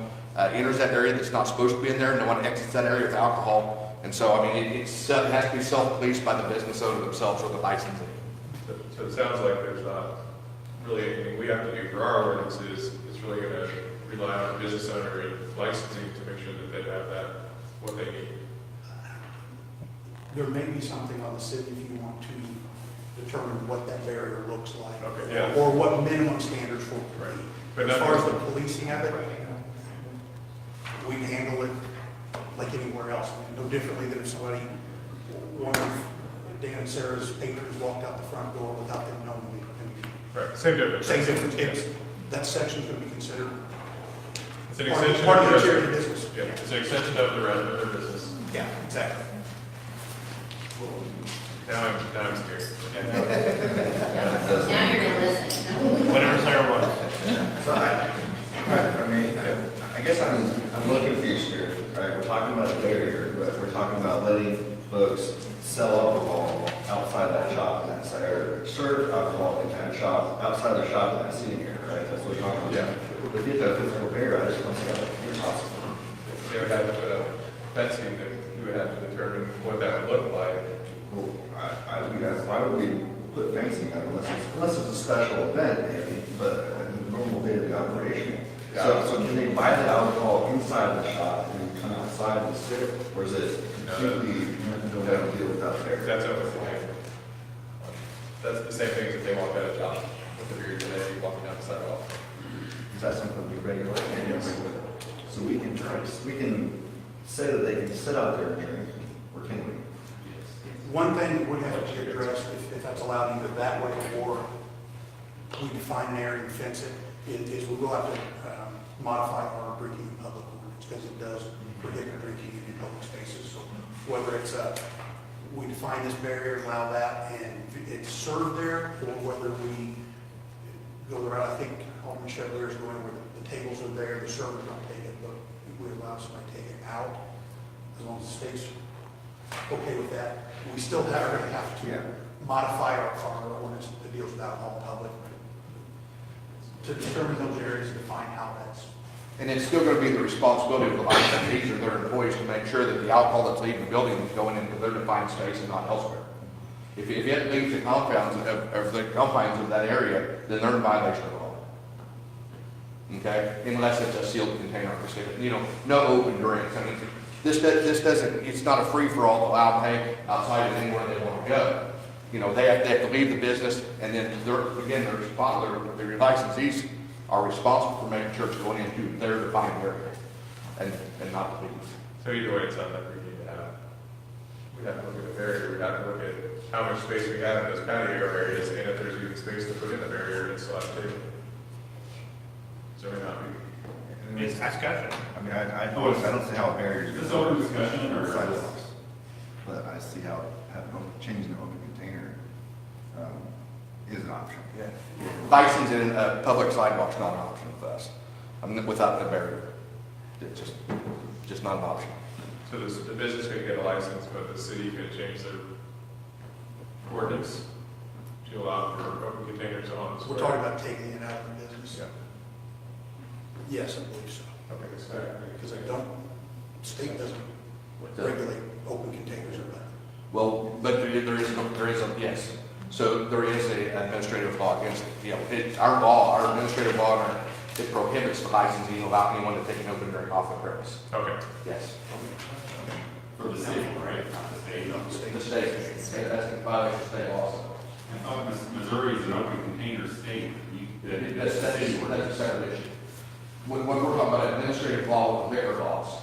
enters that area that's not supposed to be in there, no one exits that area with alcohol, and so it has to be self-policed by the business owner themselves or the licensee. So it sounds like there's not really anything we have to do for our ordinances. It's really going to rely on the business owner and licensing to make sure that they have that, what they need. There may be something on the city if you want to determine what that barrier looks like. Okay, yeah. Or what minimum standards for it. Right. But As far as the policing of it, we can handle it like anywhere else. No differently than if somebody, one of Dan and Sarah's patrons walked out the front door without them knowing. Right, same difference. Same difference. That section's going to be considered It's an extension part of of the the charity restaurant. business. an extension of their business. Yeah, exactly. Now I'm scared. Now you're gonna listen. Whatever Sarah wants. So I mean, I guess I'm looking confused here, right? We're talking about a barrier, but we're talking about letting folks sell alcohol outside that shop in that side, or serve alcohol in that shop, outside the shop in that seating area, right? That's what we're talking about. Yeah. But if you have a physical barrier, I just want to see how it's possible. They would have to put up fencing that you would have to determine what that would look like. Well, you guys, why would we put fencing up unless it's a special event, maybe, but a normal day-to-day operation? So can they buy the alcohol inside the shop and come outside and sit, or is it completely, don't have to deal with that there? That's open to them. That's the same thing as if they walk out of shop with the beer today, walking down the sidewalk. Is that something we regulate? So we can say that they can sit out there and drink, or can we? One thing that would have to be addressed, if that's allowed either that way or we define an area and fence it, is we will have to modify our drinking in public ordinance, because it does prohibit drinking in public spaces. So whether it's, we define this barrier, allow that, and it's served there, or whether we go the route, I think Alderman Chevalier is going where the tables are there, the servers don't take it, but we allow somebody to take it out, as long as the state's okay with that. We still are going to have to modify our ordinance that deals with alcohol in public to determine those areas and define how that's. And it's still going to be the responsibility of the licensees or their employees to make sure that the alcohol that's leaving the building is going into their defined space and not elsewhere. If it leaves the confines of that area, then they're in violation of the law. Okay? Unless it's a sealed container, no open drinks. I mean, this doesn't, it's not a free-for-all to allow them, hey, outside of anywhere they want to go. They have to leave the business, and then the licensees are responsible for making sure it's going into their defined area and not the police. So either way, it's not that we need to have. We'd have to look at the barrier, we'd have to look at how much space we have in those patio areas, and if there's even space to put in the barrier and still have to. So we not be. It's discussion. I mean, I don't see how a barrier is. Is this open discussion or? Sidewalks. But I see how changing the open container is an option. Yeah. Licensing public sidewalks not an option with us. Without the barrier. It's just not an option. So the business could get a license, but the city could change their ordinance to allow for open containers on the We're talking about taking it out of the business? Yeah. Yes, I believe so. Okay, so Because state doesn't regulate open containers or that. Well, but there is a yes. So there is an administrative law against, our administrative law, it prohibits the licensing to allow anyone to take an open drink off the premise. Okay. Yes. For the city, right? Not the state. The state, that's the violation of state laws. I thought Missouri is an open container state. That's a separate issue. When we're talking about administrative law with liquor laws,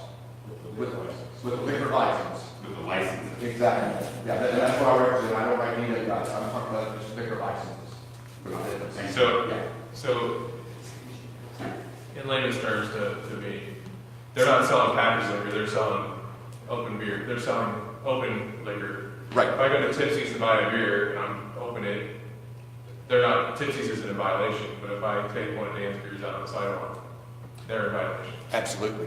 with the liquor license. With the license. Exactly. Yeah, that's what I represent. I don't write any guys. I'm talking about just liquor licenses. So in layman's terms, to me, they're not selling packaged liquor, they're selling open beer, they're selling open liquor. Right. If I go to Tipsy's to buy a beer and I'm open it, Tipsy's isn't in violation, but if I take one of Dan's beers out on the sidewalk, they're in violation. Absolutely.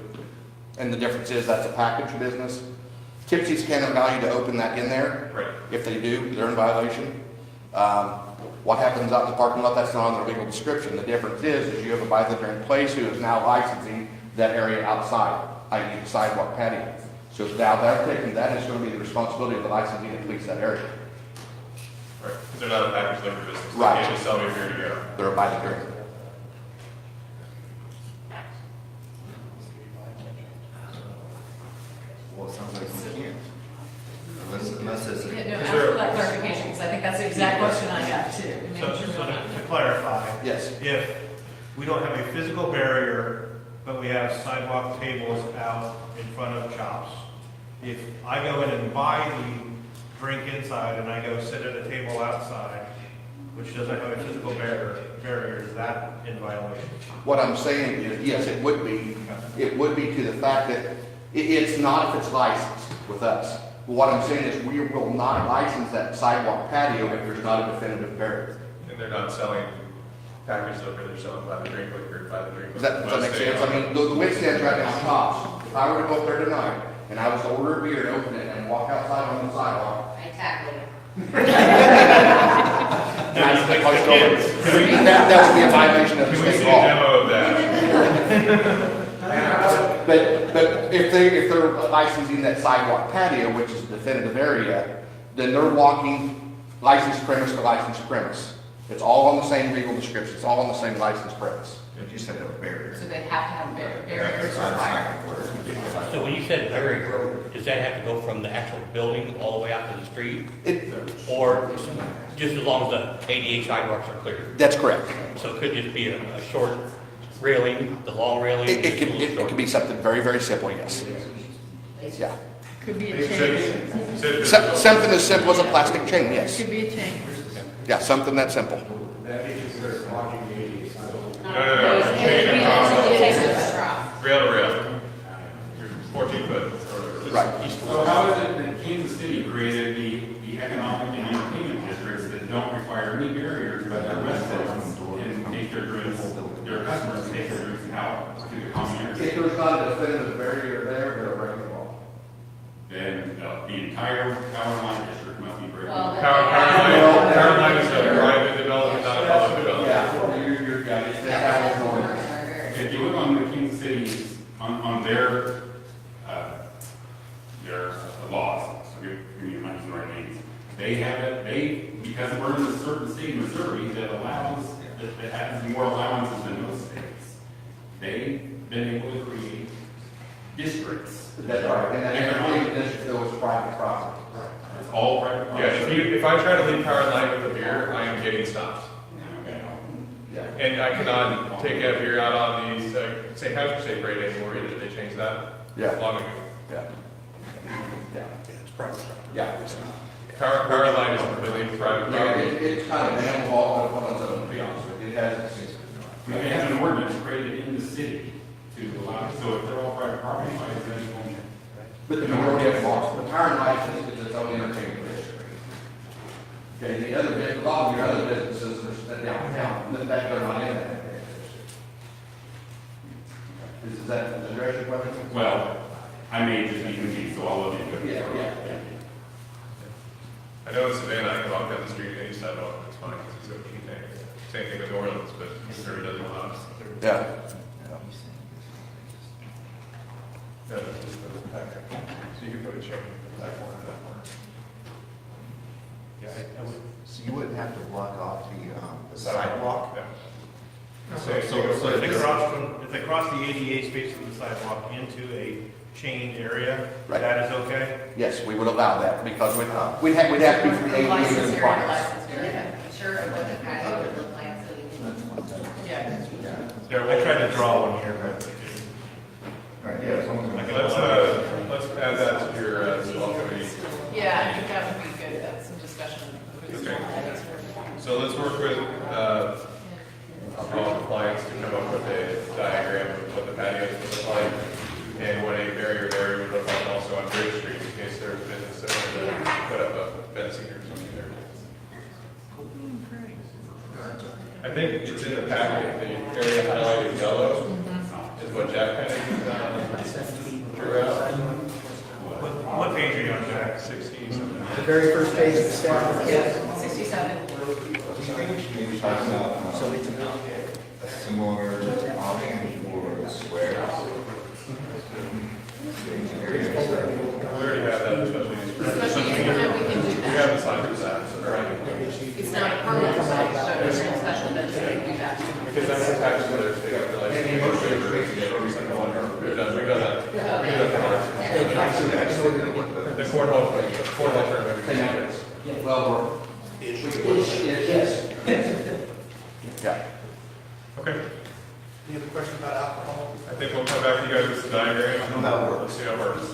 And the difference is that's a package business. Tipsy's can't allow you to open that in there. Right. If they do, they're in violation. What happens out in the parking lot, that's not on their legal description. The difference is you have a by the drink place who is now licensing that area outside, i.e. the sidewalk patio. So now that is going to be the responsibility of the licensee to police that area. Right, because they're not a packaged liquor business. They Right. can't just sell me beer to go. They're a by the drink. Well, it sounds like we can't. Unless it's. Yeah, no, ask for that clarification, because I think that's the exact question I got too. Make So sure to we're not- clarify, Yes. if we don't have a physical barrier, but we have sidewalk tables out in front of shops, if I go in and buy the drink inside and I go sit at a table outside, which doesn't have a physical barrier, is that in violation? What I'm saying is, yes, it would be. It would be to the fact that It's not if it's licensed with us. What I'm saying is we will not license that sidewalk patio if there's not a definitive barrier. And they're not selling packaged liquor, they're selling by the drink liquor, by the drink. Does that make sense? I mean, the wit stands right down top. If I were to go up there tonight and I was to order a beer and open it and walk outside on the sidewalk, I tackle it. that would be a violation of the Can we state see a law. demo of that? But if they're licensing that sidewalk patio, which is a definitive area, then they're walking licensed premise to licensed premise. It's all on the same legal description, it's all on the same licensed premise. If you said a barrier. So they have to have barriers It's or not fire. a word. So when you said barrier, does that have to go from the actual building all the way out to the street? Or just as long as the ADA sidewalks are clear? That's correct. So it could just be a short railing, the long railing? It could be something very, very simple, yes. Yeah. Could be You a said- chain. you said- Something as simple as a plastic chain, yes. Could be a chain. Yeah, something that simple. That means there's blocking the 80s. No. It Chain could be across. a chain of a straw. Rail to rail. 14 foot. or- Right. So how is it that Kansas City created the economic and entertainment districts that don't require any barriers, but their residents can take their drinks, their customers take their drinks out to the common If area? there's not a definitive barrier there, they're breaking the law. Then the entire power line district must be breaking. Well, Power line is a private development, not a public development. If you look on the Kansas City's, on their laws, so give me my right names, they have it, because we're in a certain state of Missouri that allows, that has more allowances than most states, they've been able to create districts. That's right. And that was private property. It's all private Yeah, property. if I try to leave power line with a beer, I am getting stopped. Okay. Yeah. And I cannot take that beer out on the, St. Patrick's Day parade anymore either, they changed that Yeah. long ago. Yeah. Yeah. It's private property. Yeah. Power line is completely private Yeah, property. it's kind of an animal on its own, to be honest with you. It has, I mean, they have an ordinance created in the city to allow, so if they're all private property, why is that going? but the majority of laws, the power license is its own entertainment district. Okay, the other, a lot of your other businesses are downtown, that they're not in that. Is that address your question? Well, I may just be confused, so I'll look into it. Yeah. I know in Savannah, I can walk down the street any sidewalk, it's fine, it's a key thing. Same thing with New Orleans, but Missouri doesn't allow us. Yeah. No, it's just the back. So you can put a chain from that corner to that corner. Yeah, I would, so you wouldn't have to block off the Sidewalk? sidewalk? No. So if they cross the ADA space of the sidewalk into a chained area, Right. that is okay? Yes, we would allow that because we'd have to be for the License ADA area, compliance. license area. Sure, what the patio would look like, so you can. Yeah. I tried to draw one here, but. Right, yeah, as long as we- Let's add that to your, law committee. Yeah, I think that would be good, that's some discussion. Okay. So let's work with, all compliance to come up with a diagram of what the patios would look like and what a barrier area would look like also on Bridge Street in case there's business that wanted to put up a fencing or something there. I think it's in the packet, the area highlighted yellow is what Jack kind of drew out. What page are you on, Jack? 60 something. The very first page of the staff. Yeah, 67. Maybe talking about a similar option for squares. We already have that, especially these. Especially if we can do We that. have the sign for that, so they're right. It's not a permanent site, so it's a special event, so we can do that. Because that's the tax for their state, like, we've done that. We did that for the cornhole tournament. Well, yes. Yeah. Okay, Any other questions about alcohol? I think we'll come back to you guys with the diagram. That works. We'll see how it works.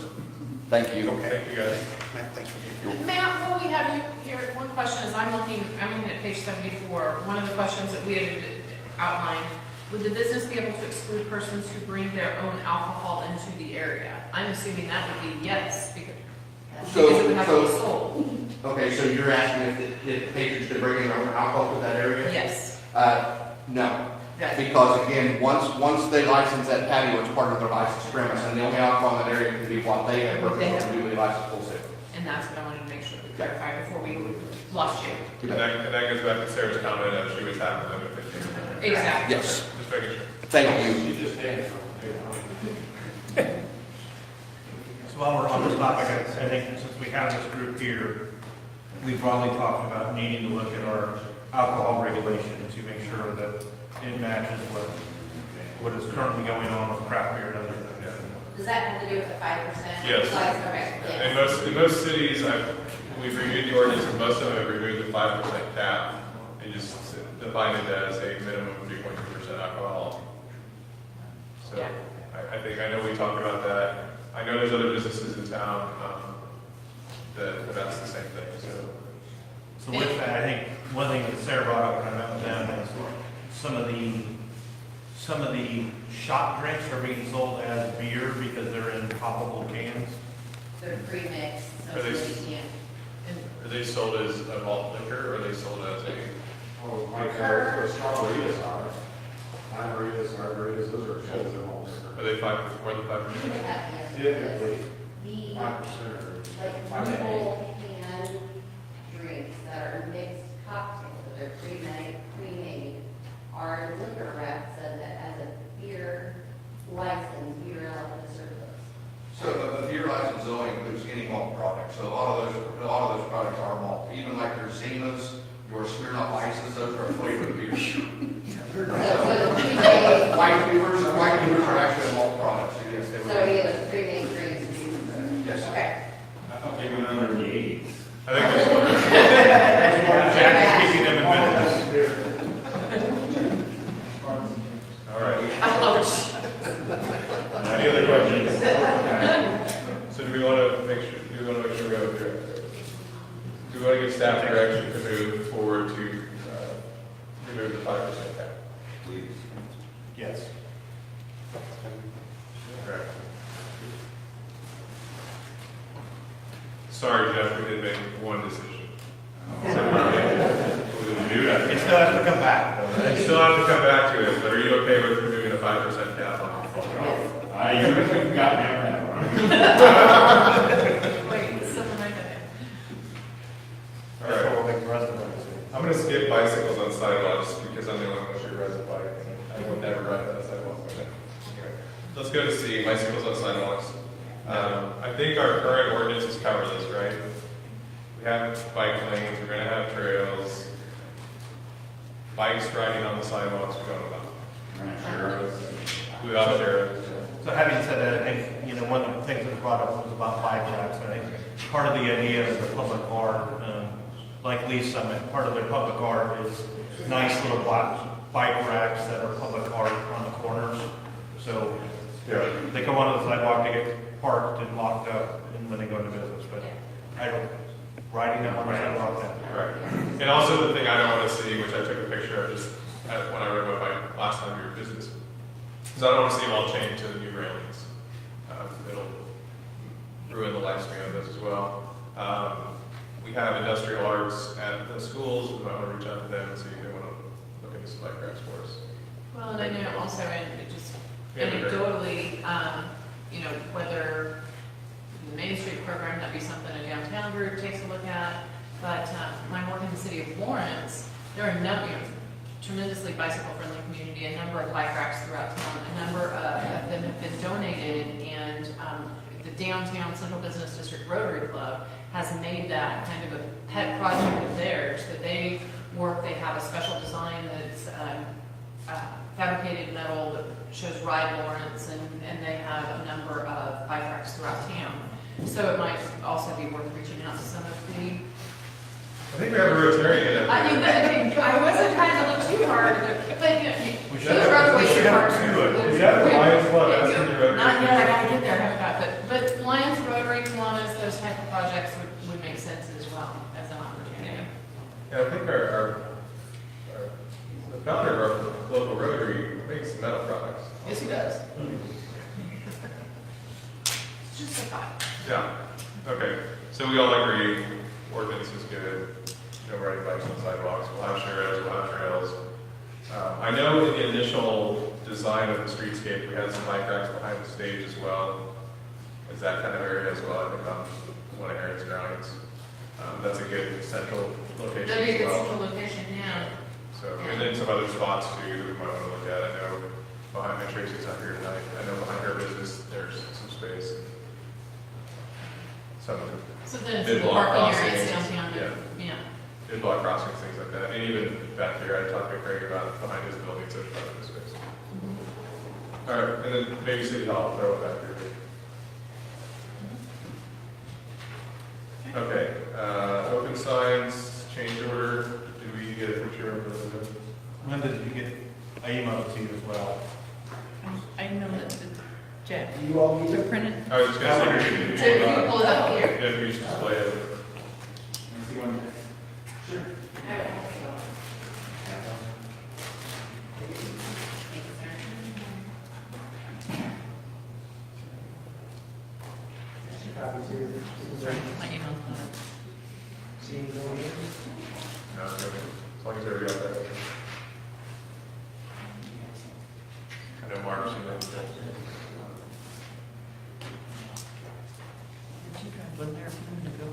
Thank you. Thank you, guys. Matt, thanks for being here. Matt, while we have you here, one question is, I'm looking at page 74. One of the questions that we had outlined Would the business be able to exclude persons who bring their own alcohol into the area? I'm assuming that would be yes, because it would have to be sold. Okay, so you're asking if patrons could bring in their own alcohol to that area? Yes. No. Yes. Because again, once they license that patio, it's part of their licensed premise, and the only alcohol in that area can be what they have purchased from duly licensed wholesale. And that's what I wanted to make sure we clarified before we lost you. And that goes back to Sarah's comment as she was having them at 15. Exactly. Yes, Just making sure. thank you. You just did. So while we're on this topic, I think since we have this group here, we broadly talked about needing to look at our alcohol regulation to make sure that it matches what is currently going on with craft beer and other things. Does that have to do with the 5%? Yes. Okay, In yes. most cities, we've reviewed the ordinance, and most of them have removed the 5% cap and just defined it as a minimum of 3.2% alcohol. So Yeah. I know we talked about that. I know there's other businesses in town that's the same thing. So with that, I think one thing that Sarah brought up when I met with them is some of the shot drinks are being sold as beer because they're in poppable cans. They're pre-mixed, so Are they- it's really Are they sold as a malt liquor, or are they sold as a? Oh, like, margaritas are. Margaritas, those are sold in all. Are they more than 5%? Typically, The, 5%. like, normal canned drinks that are mixed cocktails, that they're pre-made, are liquor reps, so that as a beer license, you're allowed to serve those. So the beer license only includes any malt product, so a lot of those products are malt, even like your Zimas, your Smirnoff Ices, those are flavored beers. So it's pre-made, White beers are actually malt products, so yes, they would. so you have pre-made drinks. Yes. Okay. Maybe not in the 80s. I think there's Jack is keeping them in business. all right. Ouch. Any other questions? So do we want to make sure we go through? Do we want to give staff direction to move forward to remove the 5% cap? Please. Yes. Correct. Sorry, Jeff, we did make one decision. So we'll do that. It still has to come back, though, You right? still have to come back to it, but are you okay with removing a 5% cap on You've got me on that one. Wait, something like that. All That's right. what we'll make the rest of them. I'm gonna skip bicycles on sidewalks because I'm the only one who rides a bike. And I would never ride on a sidewalk. But anyway, let's go to C, bicycles on sidewalks. I think our current ordinances cover this, right? We have bike lanes, we're gonna have trails. Bikes riding on the sidewalks, we don't allow. We allow arrows. So having said that, I think, one of the things that was brought up was about bike racks. I think part of the idea of the public art, like Lee Summit, part of their public art is nice little bike racks that are public art on the corners. So they come onto the sidewalk, they get parked and locked up and when they go into business. But riding them on the sidewalk, Right. And also the thing I don't want to see, which I took a picture of just when I rode my bike last time we were business, is I don't want to see them all chained to the new railings. It'll ruin the lifespan of those as well. We have industrial arts at the schools. We might want to reach out to them and see if they want to look into some bike racks for us. Well, and I know also, and it just Yeah, anecdotally, whether the Main Street program, that'd be something a downtown group takes a look at. But when I work in the city of Lawrence, there are tremendously bicycle-friendly community, a number of bike racks throughout town, a number of them have been donated, and the downtown Central Business District Rotary Club has made that kind of a pet project of theirs, that they have a special design that's fabricated metal that shows Ride Lawrence, and they have a number of bike racks throughout town. So it might also be worth reaching out to some of the I think we have a Rotarian. I wasn't trying to look too hard, but We those should have roadways are hard. two. We have the Lions Club, that's in the Rotary. Not yet, I gotta get there, I haven't got, but Lions, Rotary, Kiwanis, those type of projects would make sense as well as an opportunity. Yeah, I think our founder of our local Rotary makes metal products. Yes, he does. It's just a thought. Yeah, okay, so we all agree, ordinance is good, no riding bikes on sidewalks, we'll have trails, we'll have trails. I know in the initial design of the streetscape, we had some bike racks behind the stage as well. Is that kind of area as well, I think on one of Aaron's drawings. That's a good central location That'd be a as good well. central location, yeah. So, and then some other spots too that we might want to look at. I know behind, Tracy's not here tonight, I know behind her business, there's some space. Some So then Mid some block parking areas crossings, downtown, yeah. mid-block crossings, things like that. And even back here, I talked to Craig about behind his building, so part of the space. All right, and then maybe City Hall, throw it back here. Okay, open signs, change order, did we get a picture of the? Linda, did you get, I emailed it to you as well. I know that, Jeff, You all need to print it. I was just gonna say, we So if should you pull it up here. yeah, we should display it. My email's not. No, it's okay. As long as everybody got that. I know Mark's in that. G-Drive wasn't there a minute ago.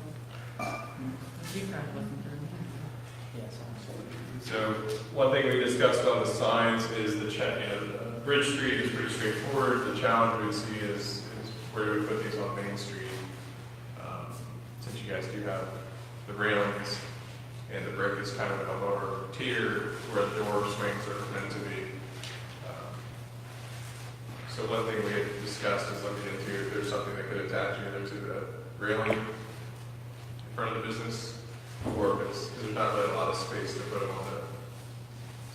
G-Drive wasn't there a minute ago. So one thing we discussed on the signs is the Bridge Street is pretty straightforward. The challenge we see is where do we put these on Main Street? Since you guys do have the railings and the brick is kind of a lower tier where the door swings are meant to be. So one thing we had discussed is looking into if there's something that could attach either to the railing in front of the business, or if it's, because there's not really a lot of space to put them on the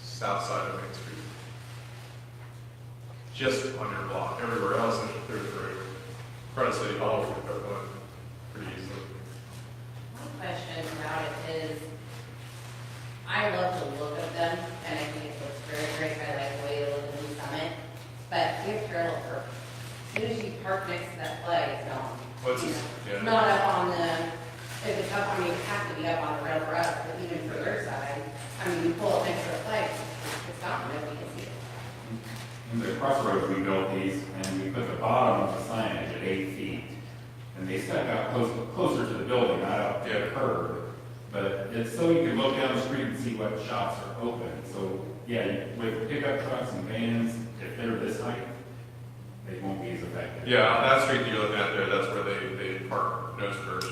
south side of Main Street. Just on your block. Everywhere else, there's room. In front of City Hall, we could put one pretty easily. My question about it is, I love the look of them, and I think it looks very great. I like the way it looks in the summit, but we have parallel curb. As soon as you park next to that flag, it's gone. What's You this? know, Yeah. Not up on the, if it's up, I mean, it has to be up on the rail for us, but even for their side, I mean, you pull up next to the flag, it's gone, nobody can see it. In the crossroads, we built these, and we put the bottom of the signage at 8 feet. And they stuck out closer to the building, not out to the curb. But it's so you can look down the street and see what shops are open. So, yeah, with pickup trucks and vans, if they're this height, they won't be as effective. Yeah, on that street that you're looking at there, that's where they park nose first.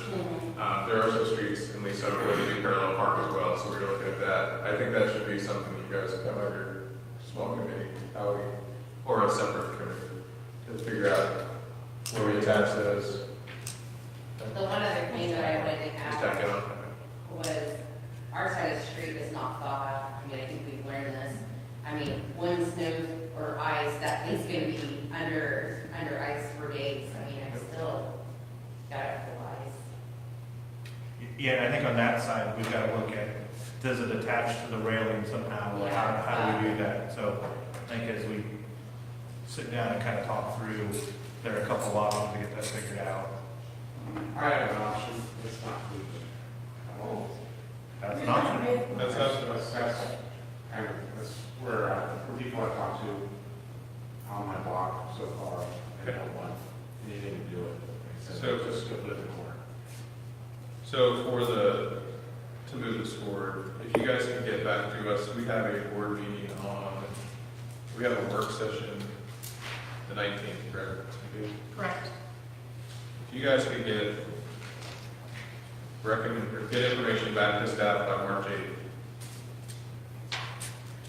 There are some streets in Lee Summit where they do parallel park as well, so we're looking at that. I think that should be something you guys come out your small committee, how we, or a separate committee, to figure out where we attach those. The one other thing that I wanted to Just tack it add on. was, our side of the street is not thawed out. I mean, I think we've learned this. I mean, when snow or ice, that is gonna be under ice for days. I mean, I still got it full ice. Yeah, and I think on that side, we've got to look at, does it attach to the railing somehow? Or how do we do that? So I think as we sit down and kind of talk through, there are a couple of options to get that figured out. I have an option, it's not legal. That's an option. That's That's where people I talked to on my block so far, they don't want anything to do with it. They said, So- just go put it in the corner. So to move this forward, if you guys can get back to us, we have a board meeting we have a work session the 19th, correct? Correct. If you guys could get information back to staff by March 8th.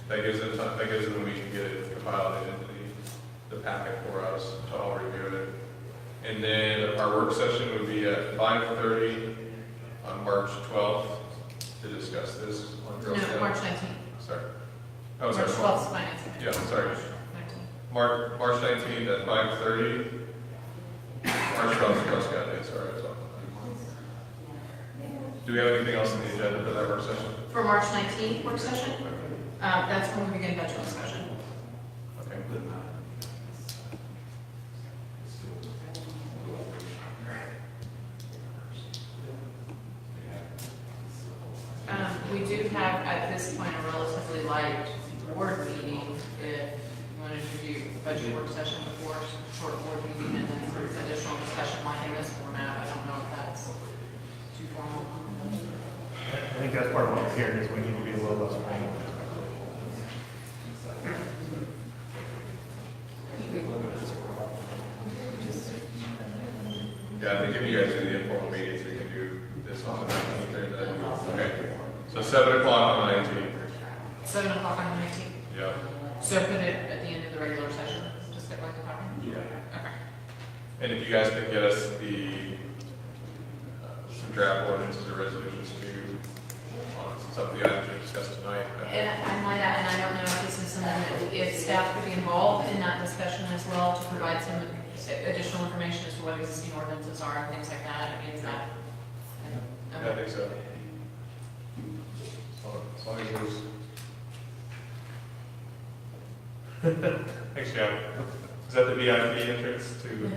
That gives them a week to get it compiled into the packet for us to all review it. And then our work session would be at 5:30 on March 12th to discuss this on Girl No, Scout. March 19th. Sorry. March 12th is finance committee. Yeah, sorry. 19th. March 19th at 5:30. March 12th is Girl Scout Day, sorry. That's all. Do we have anything else on the agenda for that work session? For March 19th work session? That's when we begin budget discussion. Okay. We do have, at this point, a relatively light board meeting. If you wanted to do budget work session before, short board meeting, and then additional discussion like in this format. I don't know if that's too formal. I think that's part of what we're hearing, is we need to be a little less formal. Yeah, I think if you guys do the informal meetings, we can do this on the 19th. Okay. So 7 o'clock on the 19th. 7 o'clock on the 19th. Yeah. So put it at the end of the regular session, just get like the copy? Yeah. Okay. And if you guys can get us some draft ordinances or resolutions too, on some of the items we discussed tonight. And I might add, and I don't know if this is something that, if staff could be involved in that discussion as well, to provide some additional information as to what existing ordinances are and things like that. I mean, is that? Yeah, I think so. As long as there's... Thanks, Jeff. Is that the VIP entrance to the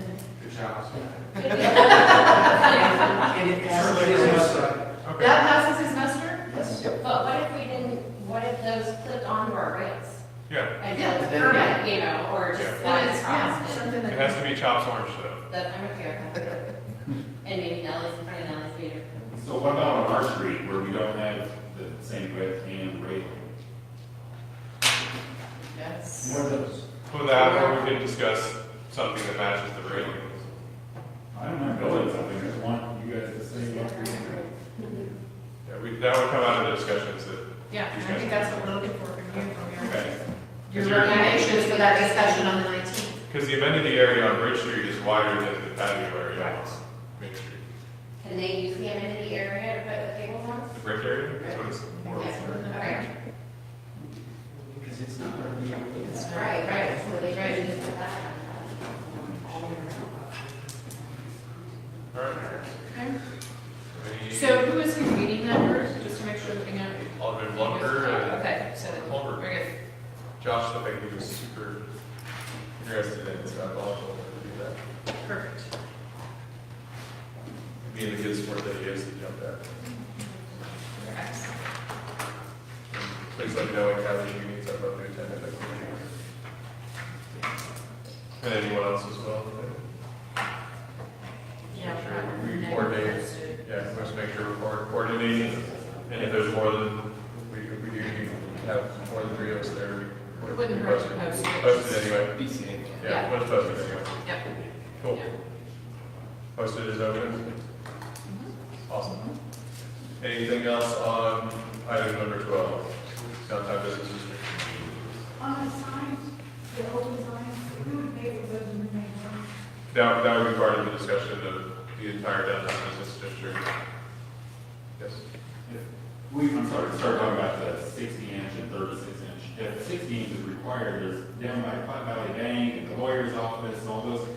house? Okay. That passes his muster? Yes. But what if we didn't, what if those clipped onto our rails? Yeah. And Yeah. just permit, you know, or just Yeah. slide That is, yeah, across it? something It that. has to be chops orange though. That, I'm okay with that. And maybe Nelly's in front of Nelly's theater. So what about on our street where we don't have the same width and railing? Yes. More of those. For that, or we could discuss something that matches the railings. I don't mind building something, I just want you guys to say what you're doing. Yeah, that would come out of the discussions that. Yeah, and I think that's what we're looking for from you, from Okay. your recommendations for that discussion on the 19th. Because the amenity area on Bridge Street is wider than the patio area on Main Street. Can they use the amenity area to put the tables on? The brick area, that's what it's more. Okay. Because it's not going to be. Right, so they try to do that. All right. Okay. Any- So who is convening that group, just to make sure that we know? Alderman Blunker and Okay, so, Holbrook. very good. Josh, I think he was super interested in this, so I'd also want to do that. Perfect. Being the good sport that he is, he jumped at. Excellent. Please let me know when you have any meetings, I'd love to attend it. And anyone else as well. Yeah. Make sure we coordinate. Yeah, let's make sure we're coordinating, and if there's more than, we do have more than 3 of us there, we It wouldn't hurt to post it. post it. Post it anyway. BCA. Yeah, Yeah. let's post it anyway. Yep. Cool. Yeah. Posted is open. Awesome. Anything else on item number 12? Downtown business district. On the signs, the open signs, who would pay for those in the main signs? That would be part of the discussion of the entire downtown business district. Yes. I'm sorry, start talking about the 60-inch and 36-inch. If 60 inch is required, there's down by Platte Valley Bank and the lawyer's office and all those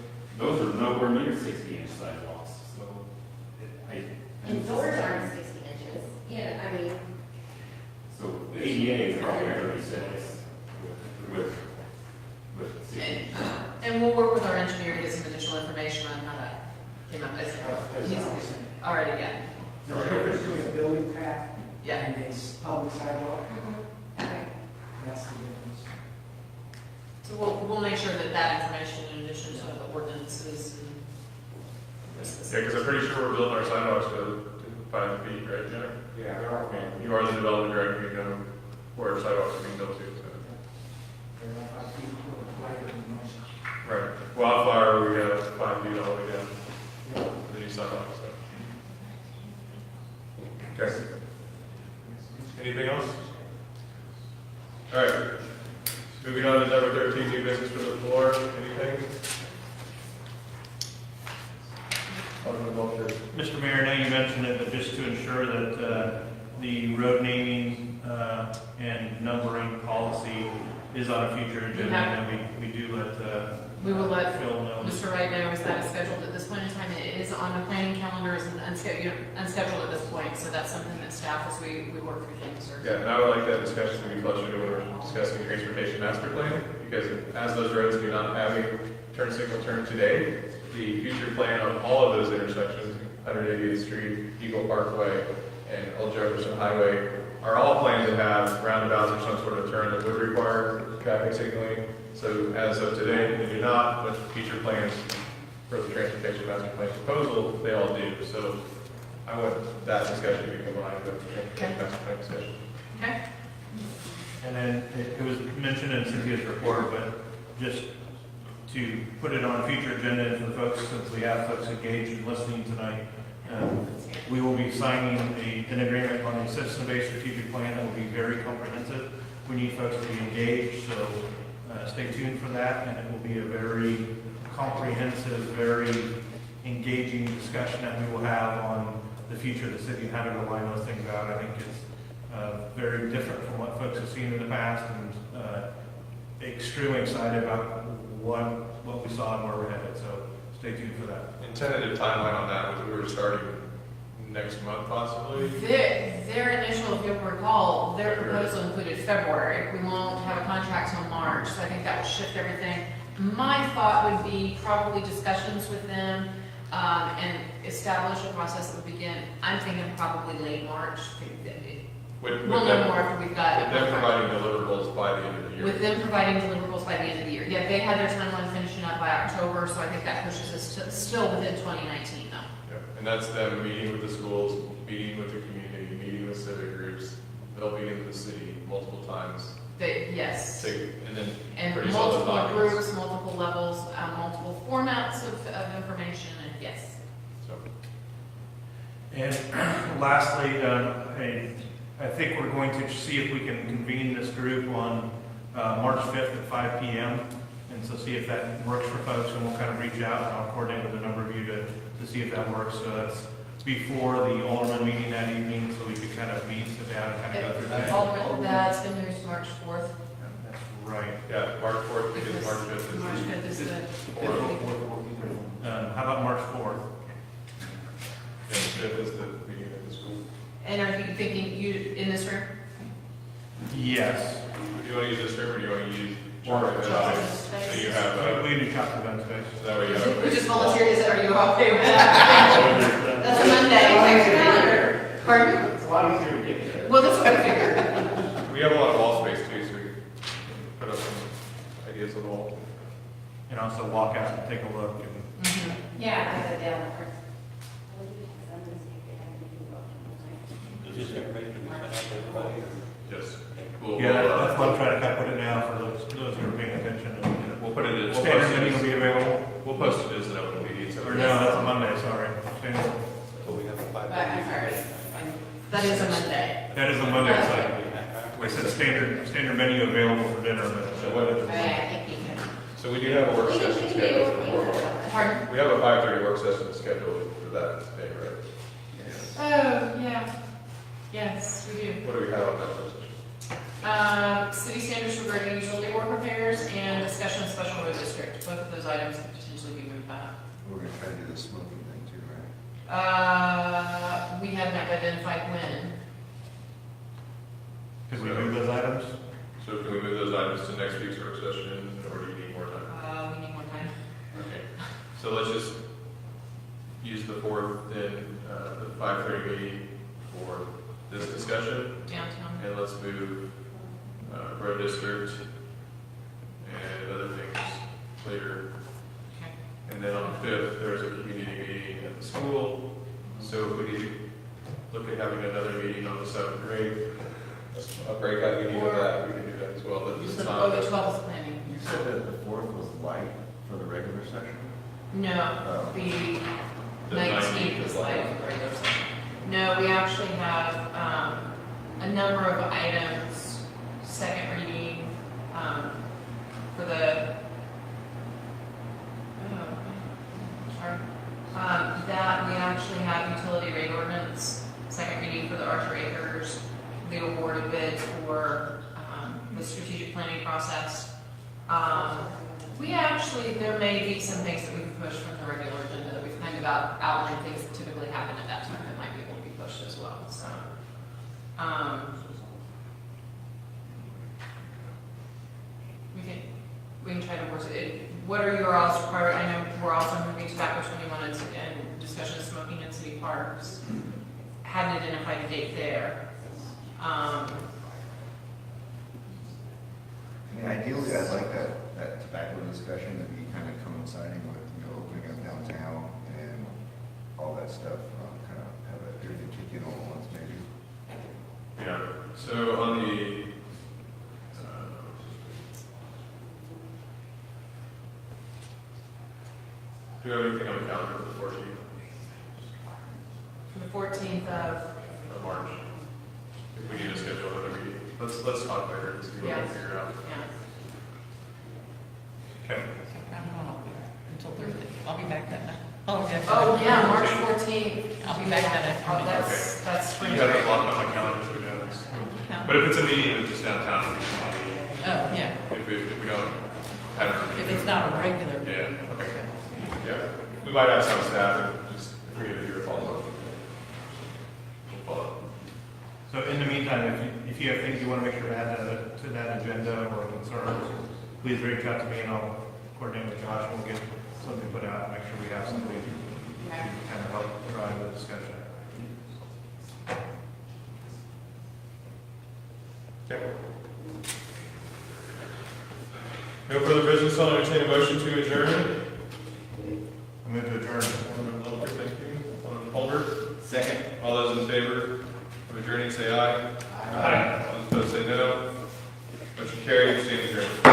are nowhere near 60-inch sidewalks. So, And doors aren't 60 inches. Yeah, I mean, so the ADA is probably 36 with 60. And we'll work with our engineer to get some additional information on how that came up. He's already, yeah. The difference between a building path Yeah. and a public sidewalk, okay. that's the difference. So we'll make sure that that information, in addition to the ordinances and. Yeah, because I'm pretty sure we're building our sidewalks to 5 feet, right, Jenna? Yeah, there are. You are the development director, you know where sidewalks are being built to, so. They're not 5 feet wider than most. Right. Wildfire, we have 5 feet all the way down. The new sidewalk, so. Okay. Anything else? All right. Moving on to number 13, new business for the floor. Anything? Alderman Walter. Mr. Mayor, I know you mentioned it, but just to ensure that the road naming and numbering policy is on a future agenda, and we do let We will let Phil know. Mr. Wright know, is that scheduled at this point in time? It is on the planning calendar, is unscheduled at this point, so that's something that staff, as we work through things, or. Yeah, and I would like that discussion to be closer to when we're discussing transportation master plan, because as those roads do not have a turn signal turn today, the future plan on all of those intersections, 188th Street, Eagle Parkway, and Old Jefferson Highway, are all planned to have roundabouts or some sort of turn that would require traffic signaling. So as of today, they do not, but future plans for the transportation master plan proposal, they all do. So I want that discussion to be combined with the transportation master plan discussion. Okay. And then it was mentioned in Cynthia's report, but just to put it on a future agenda for folks, since we have folks engaged in listening tonight, we will be signing an agreement on a citizen-based strategic plan that will be very comprehensive. We need folks to be engaged, so stay tuned for that, and it will be a very comprehensive, very engaging discussion that we will have on the future of the city and how to go line those things out. I think it's very different from what folks have seen in the past, and extremely excited about what we saw and where we're headed. So stay tuned for that. And tentative timeline on that was we were starting next month possibly. Their initial, if you'll recall, their proposal included February. We won't have a contract till March, so I think that will shift everything. My thought would be probably discussions with them and establish a process that would begin, I'm thinking probably late March. We'll know more after we've got. With them providing deliverables by the end of the year. With them providing deliverables by the end of the year. Yeah, they had their timeline finishing up by October, so I think that pushes us to still within 2019 though. Yeah, and that's them meeting with the schools, meeting with the community, meeting with civic groups. They'll be in the city multiple times. Yes. And then And produce all those multiple documents. groups, multiple levels, multiple formats of information, and yes. So, And lastly, I think we're going to see if we can convene this group on March 5th at 5 p.m. And so see if that works for folks, and we'll kind of reach out and I'll coordinate with a number of you to see if that works. So that's before the Alderman meeting that evening, so we could kind of meet, sit down, and kind of go through that. That's been moved to March 4th. That's right. yeah, March 4th because March 5th is. March 5th is the. How about March 4th? Yeah, 5th is the meeting at the school. And are you thinking you in this room? Yes. Do you want to use this room or do you want to use? Charles' So you have, We do chop the gun space. so that way you have. We just volunteered, are you okay with that? That's a Monday, next calendar. Pardon? It's a lot easier to get there. Well, that's what I figured. We have a lot of wall space too, so we can put up some ideas on the wall. And also walk out and take a look. And Yeah, I have it down there. Is this information we sent out to everybody? Yes. yeah, that's what I'm trying to kind of put it now for those who are paying attention. We'll put it in. Standard meeting will be available. We'll post it as an open meeting. So Or no, that's a Monday, sorry. Standard- So we have a 5. I'm sorry. That is a Monday. That is a Monday, so we said standard menu available for dinner, but. So what- I think you can. So we do have a work session scheduled. Pardon? We have a 5:30 work session scheduled for that day, right? Oh, yeah. Yes, we do. What do we have on that work session? City standards regarding utility work repairs and discussion of special road district. Both of those items could potentially be moved back. We're gonna try to do the smoking thing too, right? We haven't identified when. Could we move those items? So can we move those items to next week's work session, or do you need more time? We need more time. Okay, so let's just use the 4th, then the 5:30 meeting for this discussion, Downtown. and let's move road district and other things later. Okay. And then on the 5th, there's a community meeting at the school, so if we need to look at having another meeting on the 7th grade, a breakout meeting of that, we can do that as well, but it's Oh, not. the 12th is planning. You said that the 4th was light for the regular session? No, Oh. the The 19th is like regular session. No, we actually have a number of items, second reading, for the, that we actually have utility rate ordinance, second reading for the Archer Acres, the awarded bid for the strategic planning process. We actually, there may be some things that we can push from the regular agenda that we've kind of outlined things that typically happen at that time that might be able to be pushed as well, so. We can try to work it. What are your all's priority? I know we're also moving tobacco 21 and discussion of smoking in city parks. Hadn't identified a date there. I mean, ideally, I'd like that tobacco discussion to be kind of coinciding with, opening up downtown and all that stuff, kind of have everything kick in all at once, maybe. Yeah, so on the, do you have anything on the calendar for the 14th The 14th of, of March? If we need to schedule another meeting, let's talk later and see what we Yeah. can figure out. yeah. Okay. I'm not until Thursday. I'll be back that night. Oh, yeah. Oh, yeah, March 14th. I'll be back that Oh, afternoon. that's spring You got break. it blocked on my calendar, so we know this. But if it's a meeting that's just downtown, Oh, yeah. if we don't have it. If it's not a regular. Yeah, okay. Yeah, we might have some staff, and just, if we get to follow up. We'll follow up. So in the meantime, if you have things you want to make sure to add to that agenda or concerns, please reach out to me and I'll coordinate with Josh. We'll get something put out and make sure we have something to kind of help drive the discussion. Okay. No further business, I'll entertain a motion to adjourn. I'm going to adjourn. Alderman Littlefield, thank you. Alderman Holder, Second. all those in favor of adjourning, say aye. Aye. All those opposed, say no. Motion carried, stand adjourned.